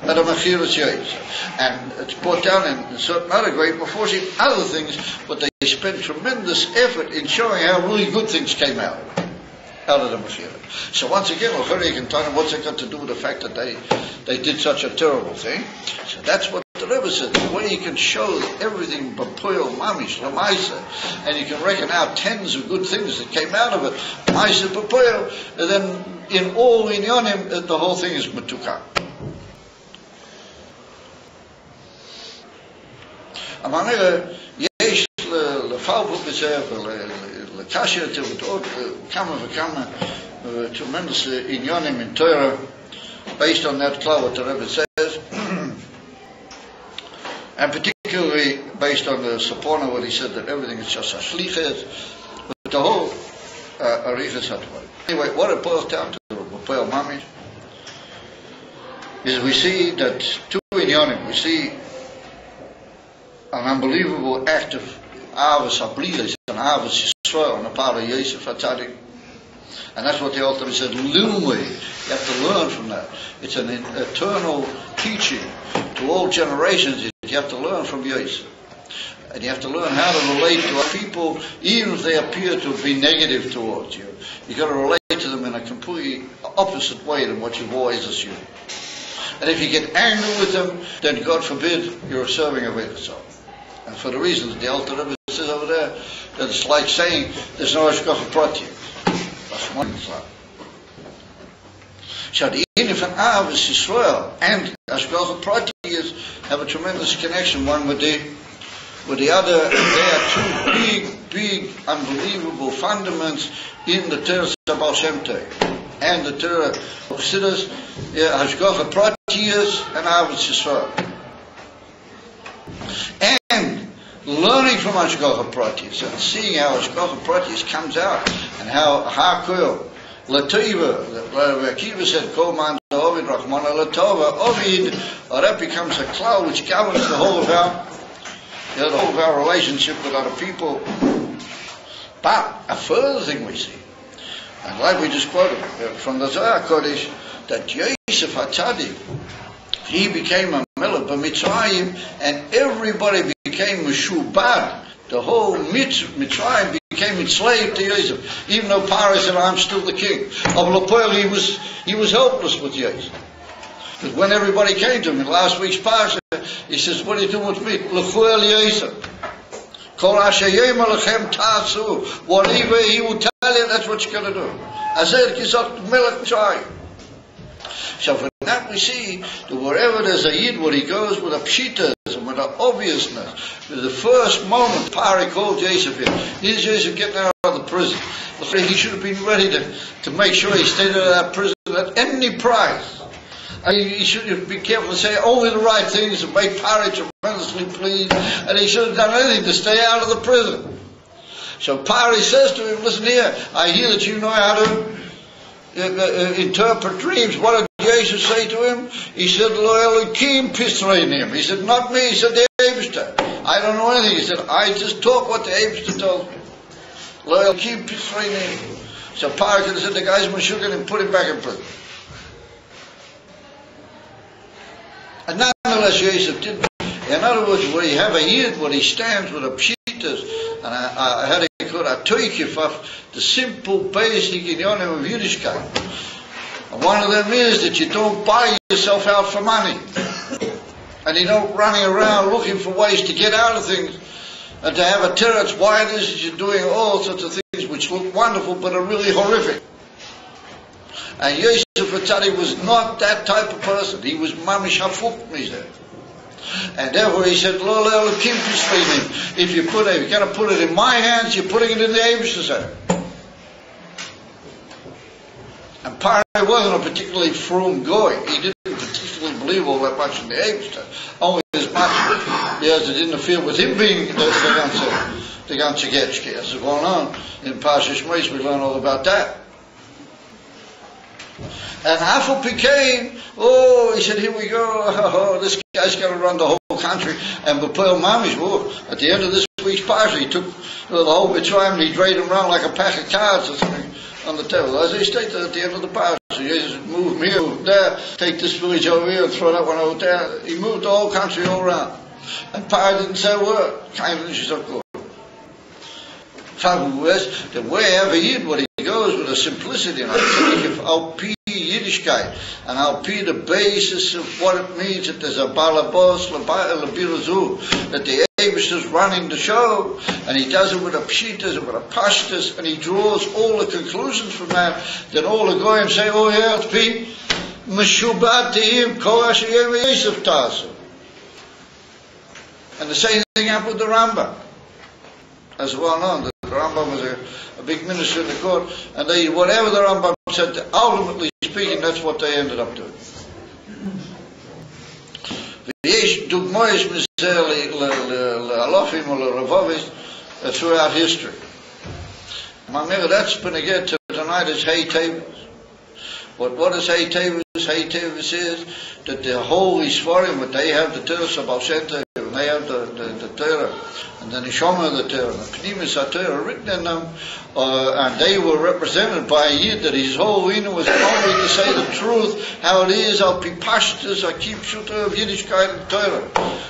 Speaker 1: Mechiras Yosef. And it's brought down in certain other great Meforshim, other things, but they spent tremendous effort in showing how really good things came out of the Mechiras. So once again, you can tell them what's it got to do with the fact that they did such a terrible thing. So that's what the Rebbe said, the way you can show everything b'poil mamish l'maisa, and you can reckon out tens of good things that came out of it, maisa b'poil, and then in all inyonim, the whole thing is metukah. המנהל יש לפעול בזה ולקשר את זה עוד כמה וכמה tremendous inyonim in Torah based on that cloud what the Rebbe says, and particularly based on the Sapona where he said that everything is just a shlichus, but the whole arichas hatvar. Anyway, what it boils down to, B'poel Mamish, is we see that two inyonim, we see an unbelievable act of Avos Ablilas and Avos Yisrael on the part of Yosef HaTzadik. And that's what the Alter said, Lilmei. You have to learn from that. It's an eternal teaching to all generations. You have to learn from Yosef. And you have to learn how to relate to other people, even if they appear to be negative towards you. You've got to relate to them in a completely opposite way than what you've always assumed. And if you get angry with them, then God forbid you're serving a Avodah Zarah. And for the reasons the Alter Rebbe says over there, that it's like saying there's no SHK Vayigash. So the Inyan van Avos Yisrael and SHK Vayigash have a tremendous connection, one with the other. They are two big, unbelievable fundaments in the Torah Baal Shem Tov and the Torah of Chassidus, SHK Vayigash and Avos Yisrael. And learning from SHK Vayigash and seeing how SHK Vayigash comes out and how HaKol Latova, Rabbi Akiva said, Kol man Ovid Rachmana Latova, Ovid, that becomes a cloud which governs the whole of our relationship with other people. But a further thing we see, and like we just quoted from the Zohar Kodesh, that Yosef HaTzadik, he became a melech b'Mitzrayim, and everybody became meshubad. The whole Mitzrayim became enslaved to Yosef, even though Paro said, "I'm still the king." Of L'Poel, he was helpless with Yosef. Because when everybody came to him in last week's parsha, he says, "What are you doing with me?" L'Poel Yosef. Kol asher yema lechem ta'asu. Whatever he will tell you, that's what you're going to do. Azer kizot melech Mitzrayim. So from that we see that wherever there's a Yid, where he goes with a pshitas and with an obviousness, with the first moment Pari called Yosef in, here's Yosef getting out of the prison. He should have been ready to make sure he stayed out of that prison at any price. And he should be careful to say only the right things and make Pari tremendously pleased, and he should have done anything to stay out of the prison. So Pari says to him, listen here, I hear that you know how to interpret dreams. What did Jesus say to him? He said, Lo Elokim Pisreinim. He said, not me. He said, the Eibishter. I don't know anything. He said, I just talk what the Eibishter told me. Lo Elokim Pisreinim. So Pari could have said, the guy's Meshuggah, and put him back in prison. And nonetheless, Yosef didn't. In other words, where you have a Yid, where he stands with a pshitas, and I had a toikif of the simple, basic inyonim of Yiddishkeit. And one of them is that you don't buy yourself out for money. And you don't running around looking for ways to get out of things, and to have a teretz why it is that you're doing all sorts of things which look wonderful but are really horrific. And Yosef Atzadik was not that type of person. He was mamish hafuk mizeh. And therefore he said, Lo le'elokim tisfeinim. If you're going to put it in my hands, you're putting it in the Eibishter's hand. And Pari wasn't a particularly frum goy. He didn't particularly believe all that much in the Eibishter. Only as much as it interfered with him being the ganze Getchke. As it's going on in Parsha Shmos, we learn all about that. And Hafel became, he said, here we go, this guy's going to run the whole country. And B'Peil Mamish, at the end of this week's Parsha, he took the whole Mitzrayim and he dragged him around like a pack of cards or something on the table. As they stated at the end of the Parsha, Jesus moved here, moved there, take this village over here and throw that one over there. He moved the whole country all around. And Pari didn't say a word. That wherever he did what he goes with a simplicity and I'll P Yiddishkeit and I'll P the basis of what it means that there's a balabos that the Eibishter's running the show, and he does it with a pshitas and with a pashtas, and he draws all the conclusions from that. Then all the goyim say, it's P Meshubat Tehim Koash Yosef Tasu. And the same thing happened with the Rambam. As well known, the Rambam was a big minister in the court, and whatever the Rambam said, ultimately speaking, that's what they ended up doing. Throughout history. That's going to get to tonight is Hay Tavis. What is Hay Tavis? Hay Tavis is that the whole Isfarim, but they have the Torah Baal Shem Tov, and they have the Torah, and the Neshama of the Torah, the Pnimis HaTorah written in them, and they were represented by a Yid that his whole Inu was only to say the truth, how it is, I'll be pashtas, I'll keep Shuta of Yiddishkeit and Torah.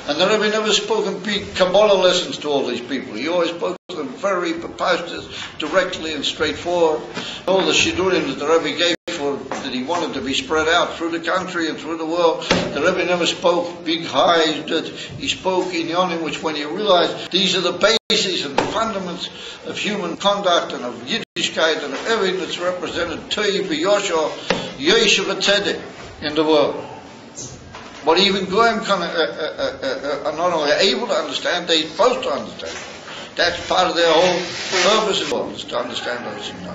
Speaker 1: And the Rebbe never spoken big Kabbalah lessons to all these people. He always spoke to them very pashtas, directly and straightforward. All the Shidurim that the Rebbe gave that he wanted to be spread out through the country and through the world. The Rebbe never spoke big highs, that he spoke in Yonim, which when you realize these are the bases and the fundaments of human conduct and of Yiddishkeit and of everything that's represented Toiv v'Yosher, Yoshev Tzedek in the world. What even Goyim are not only able to understand, they're supposed to understand. That's part of their whole purpose of all, is to understand those things.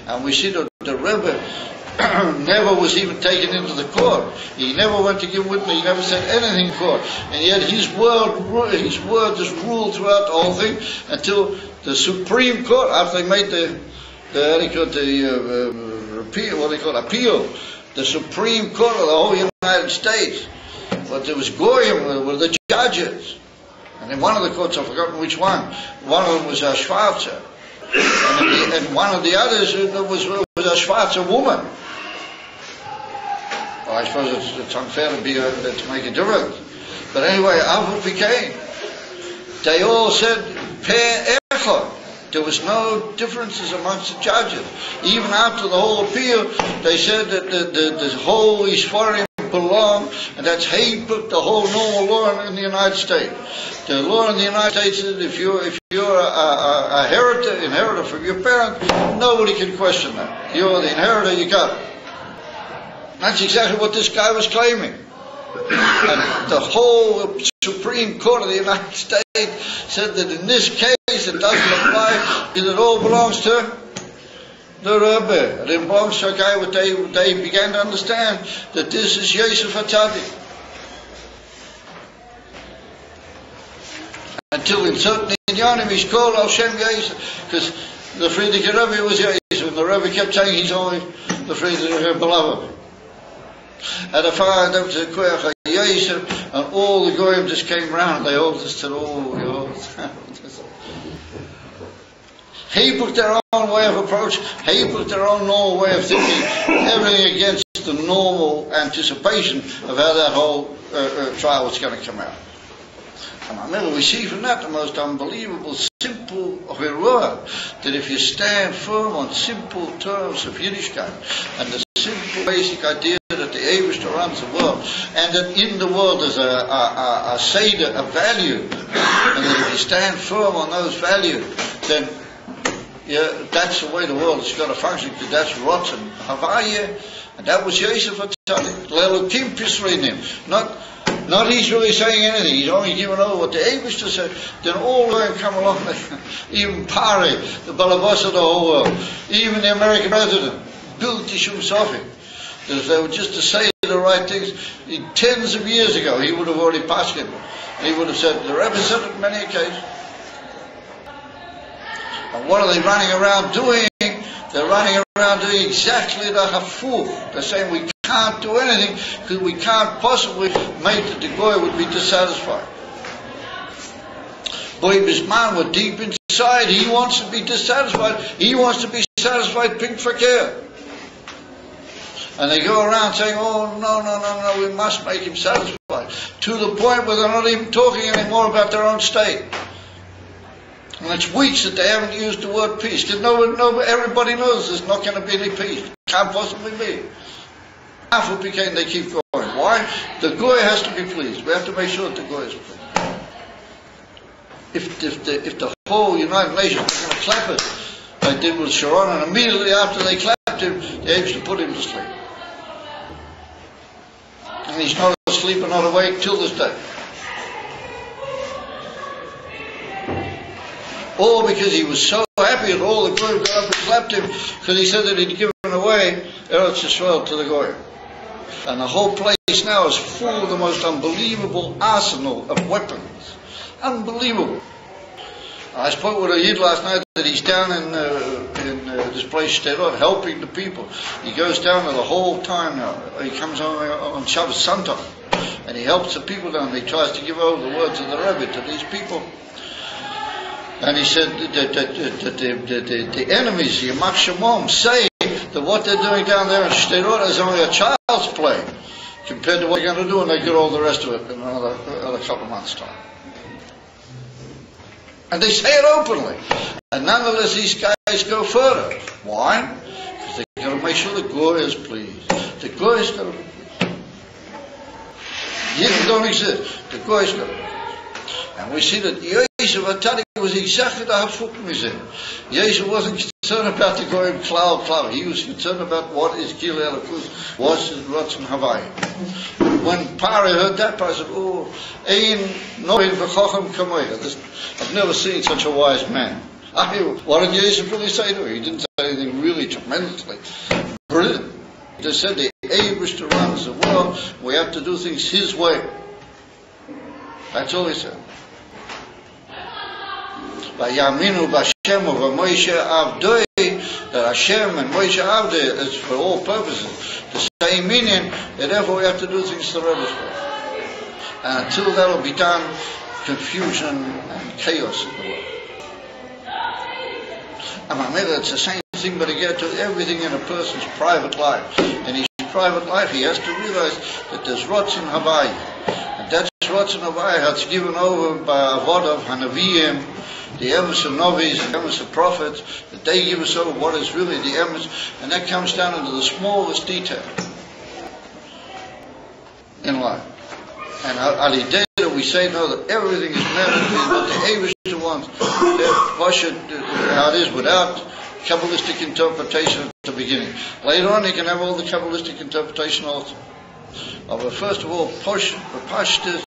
Speaker 1: And we see that the Rebbe never was even taken into the court. He never went to give witness. He never said anything in court. And yet his word just ruled throughout the whole thing until the Supreme Court, after they made appeal, the Supreme Court of the whole United States. But there was Goyim, were the judges. And in one of the courts, I've forgotten which one. One of them was a Schwarzer. And one of the others was a Schwarzer woman. Well, I suppose it's unfair to make a difference. But anyway, Alpha became. They all said, Per Echad. There was no differences amongst the judges. Even after the whole appeal, they said that the whole Isfarim belong, and that's Hayput, the whole normal law in the United States. The law in the United States is if you're a inheritor from your parents, nobody can question that. You're the inheritor, you got it. That's exactly what this guy was claiming. And the whole Supreme Court of the United States said that in this case it doesn't apply, it all belongs to the Rebbe. It belongs to a guy what they began to understand that this is Yosef HaTzadik. Until in certain inyanim he's called Al Shem Yosef, because the Friedrich Rebbe was Yosef, and the Rebbe kept saying he's only the Friedrich beloved. And the fire them to Koyach Yosef, and all the goyim just came round. They all just said, He put their own way of approach. He put their own normal way of thinking. Everything against the normal anticipation of how that whole trial was going to come out. And I remember we see from that the most unbelievable, simple Hirua, that if you stand firm on simple terms of Yiddishkeit and the simple basic idea that the Eibishter runs the world, and that in the world there's a seder, a value, and that if you stand firm on those values, then Yeah, that's the way the world has got to function, because that's rotten Havaya, and that was Yosef Atali. Lelokim Pisreinim. Not he's really saying anything, he's only giving over what the Abishter said. Then all of them come along, even Pari, the Balabas of the whole world, even the American president, Bill Tishum Sofi. If they were just to say the right things, tens of years ago, he would have already passed him. He would have said, the Rebbe said it on many occasions. And what are they running around doing? They're running around doing exactly the hafuf. They're saying we can't do anything because we can't possibly make that the Goy would be dissatisfied. Boy, this man was deep inside. He wants to be dissatisfied. He wants to be satisfied pink fakir. And they go around saying, oh, no, we must make him satisfied. To the point where they're not even talking anymore about their own state. And it's weeks that they haven't used the word peace. Because everybody knows there's not going to be any peace. Can't possibly be. Half it became they keep going. Why? The Goy has to be pleased. We have to make sure that the Goy is pleased. If the whole United Nations are going to clap it, like they did with Sharon, and immediately after they clapped him, they used to put him to sleep. And he's not asleep and not awake till this day. All because he was so happy that all the Goyim got up and clapped him, because he said that he'd given away Eretz Yisrael to the Goyim. And the whole place now is full of the most unbelievable arsenal of weapons. Unbelievable. I spoke with a Yid last night that he's down in this place, Sderot, helping the people. He goes down there the whole time now. He comes on Shabbos Santok, and he helps the people down. He tries to give over the words of the Rebbe to these people. And he said that the enemies, the Yamak Shemom, say that what they're doing down there in Sderot is only a child's play compared to what they're going to do when they get all the rest of it in another couple of months' time. And they say it openly. And nonetheless, these guys go further. Why? Because they've got to make sure the Goy is pleased. The Goy is going to be pleased. Yidden don't exist. The Goy is going to be pleased. And we see that Yosef Atali was exactly the hafuk mizeh. Yosef wasn't concerned about the Goyim cloud. He was concerned about what is Gil Elokus, what's Ratzon Havai. When Pari heard that, Pari said, oh, Ein Noin V'chochem Kamoyah. I've never seen such a wise man. What did Yosef really say to him? He didn't say anything really tremendously brilliant. He just said the Abishter runs the world, we have to do things his way. That's all he said. Vayaminu b'Hashem u'v'Moshe Avdoi, that Hashem and Moshe Avdoi is for all purposes the same meaning, and therefore we have to do things the Rebbe's way. And until that will be done, confusion and chaos in the world. And Mamela, it's the same thing, but again, to everything in a person's private life. In his private life, he has to realize that there's Ratzon Havai. And that's Ratzon Havai that's given over by Avodav Hanaviyim, the emes of novice, the emes of prophets, that they give us over what is really the emes, and that comes down into the smallest detail in life. And Alideh, we say no, that everything is meant to be what the Abishter wants. How it is without Kabbalistic interpretation at the beginning. Later on, you can have all the Kabbalistic interpretation also. But first of all, Pashtas,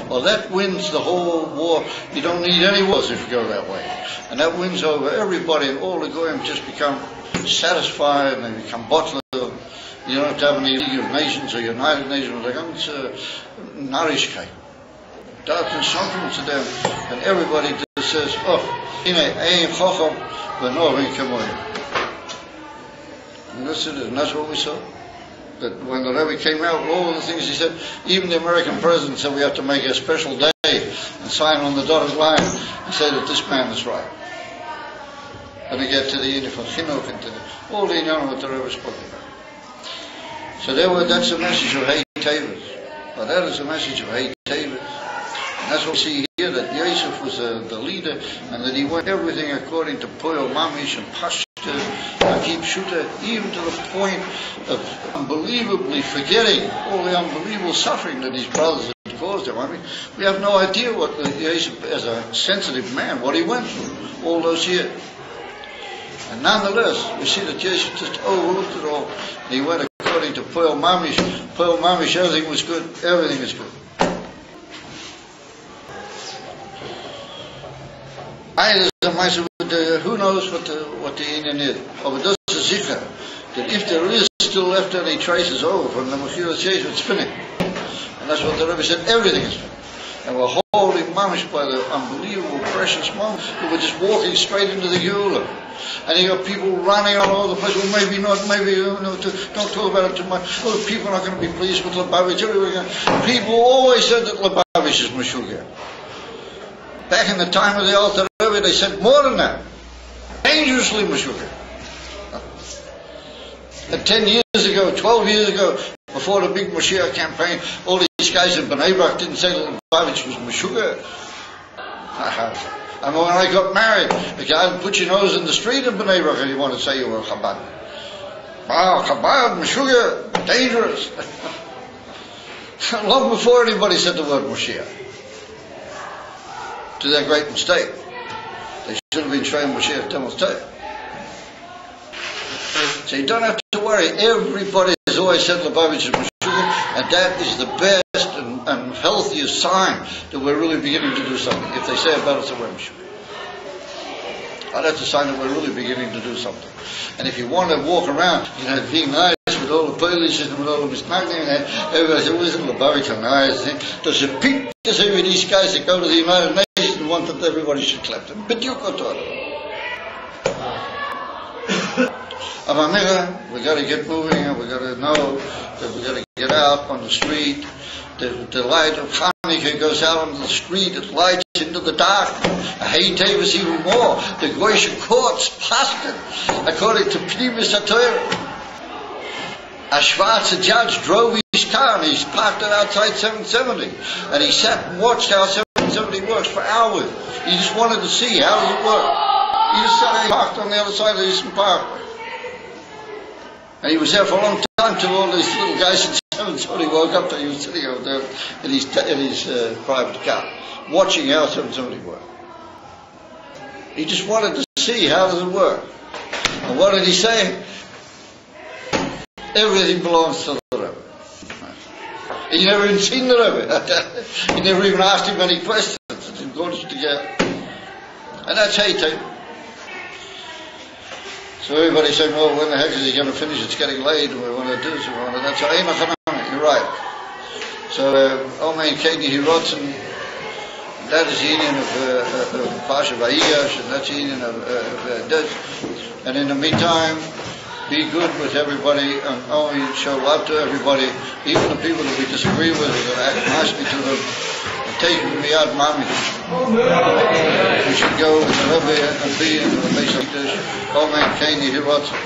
Speaker 1: well, that wins the whole war. You don't need any wars if you go that way. And that wins over everybody, and all the Goyim just become satisfied, and they become bottled. You don't have to have any League of Nations or United Nations. It's Narishkeit. Darkness something to them, and everybody just says, oh, Ein Chochem v'Norin Kamoyah. And that's it, and that's what we saw. That when the Rebbe came out with all the things he said, even the American president said we have to make a special day and sign on the dotted line and say that this man is right. And to get to the uniform, Chinuch, and to all the Inyanim that the Rebbe spoke about. So that's a message of Hey Tavis. But that is a message of Hey Tavis. And that's what we see here, that Yosef was the leader, and that he went everything according to Poyo Mamish and Pashta, Keep Shuta, even to the point of unbelievably forgetting all the unbelievable suffering that his brothers had caused him. I mean, we have no idea what Yosef, as a sensitive man, what he went through all those years. And nonetheless, we see that Jesus just overlooked it all. He went according to Pearl Mamish. Pearl Mamish, everything was good. Everything is good. Who knows what the Indian is? But das is sicher that if there is still left any traces over from the Mechira Tzeish, it's finished. And that's what the Rebbe said, everything is finished. And we're holding mamish by the unbelievable precious moments who were just walking straight into the Geula. And you got people running all over the place. Well, maybe not, maybe don't talk about it too much. Well, people are not going to be pleased with Lubavitch. People always said that Lubavitch is Meshuggah. Back in the time of the Alter Rebbe, they said more than that. Dangerously Meshuggah. And 10 years ago, 12 years ago, before the big Mashiach campaign, all these guys in Bnei Brak didn't say that Lubavitch was Meshuggah. And when I got married, the guy would put your nose in the street in Bnei Brak and you want to say you were Chabad. Wow, Chabad, Meshuggah, dangerous. Long before anybody said the word Mashiach. To their great mistake. They should have been trained Mashiach Temel's Teh. So you don't have to worry. Everybody has always said Lubavitch is Meshuggah, and that is the best and healthiest sign that we're really beginning to do something. If they say about us that we're Meshuggah. That's a sign that we're really beginning to do something. And if you want to walk around, being nice with all the police and with all the misnagdim, and everybody says, well, isn't Lubavitch a nice thing? There's a peak to say with these guys that go to the United Nations and want that everybody should clap them. But you got to we got to get moving, and we got to know that we got to get out on the street. The light of Hanukkah goes out on the street, it lights into the dark. Hey, Davis even more. The Goyish courts passed it according to Pnimis HaTorah. A Schwarzer judge drove his car and he's parked it outside 770, and he sat and watched how 770 works for hours. He just wanted to see how does it work. He just sat there parked on the other side of the Eastern Parkway. And he was there for a long time till all these little guys in 770 woke up and he was sitting over there in his private car, watching how 770 worked. He just wanted to see how does it work. And what did he say? Everything belongs to the Rebbe. He never even seen the Rebbe. He never even asked him any questions. It goes together. And that's Haytay. So everybody's saying, well, when the heck is he going to finish? It's getting late, and we want to do this, and we want to that. So, you're right. So, Omein Katie Hirotzen, that is the union of SHK Vayigash, and that's the union of this. And in the meantime, be good with everybody, and only show love to everybody, even the people that we disagree with, and act nicely to them, and take miyad mami. We should go with the Rebbe and be in the base of this. Amen. Kaini Hirotzen.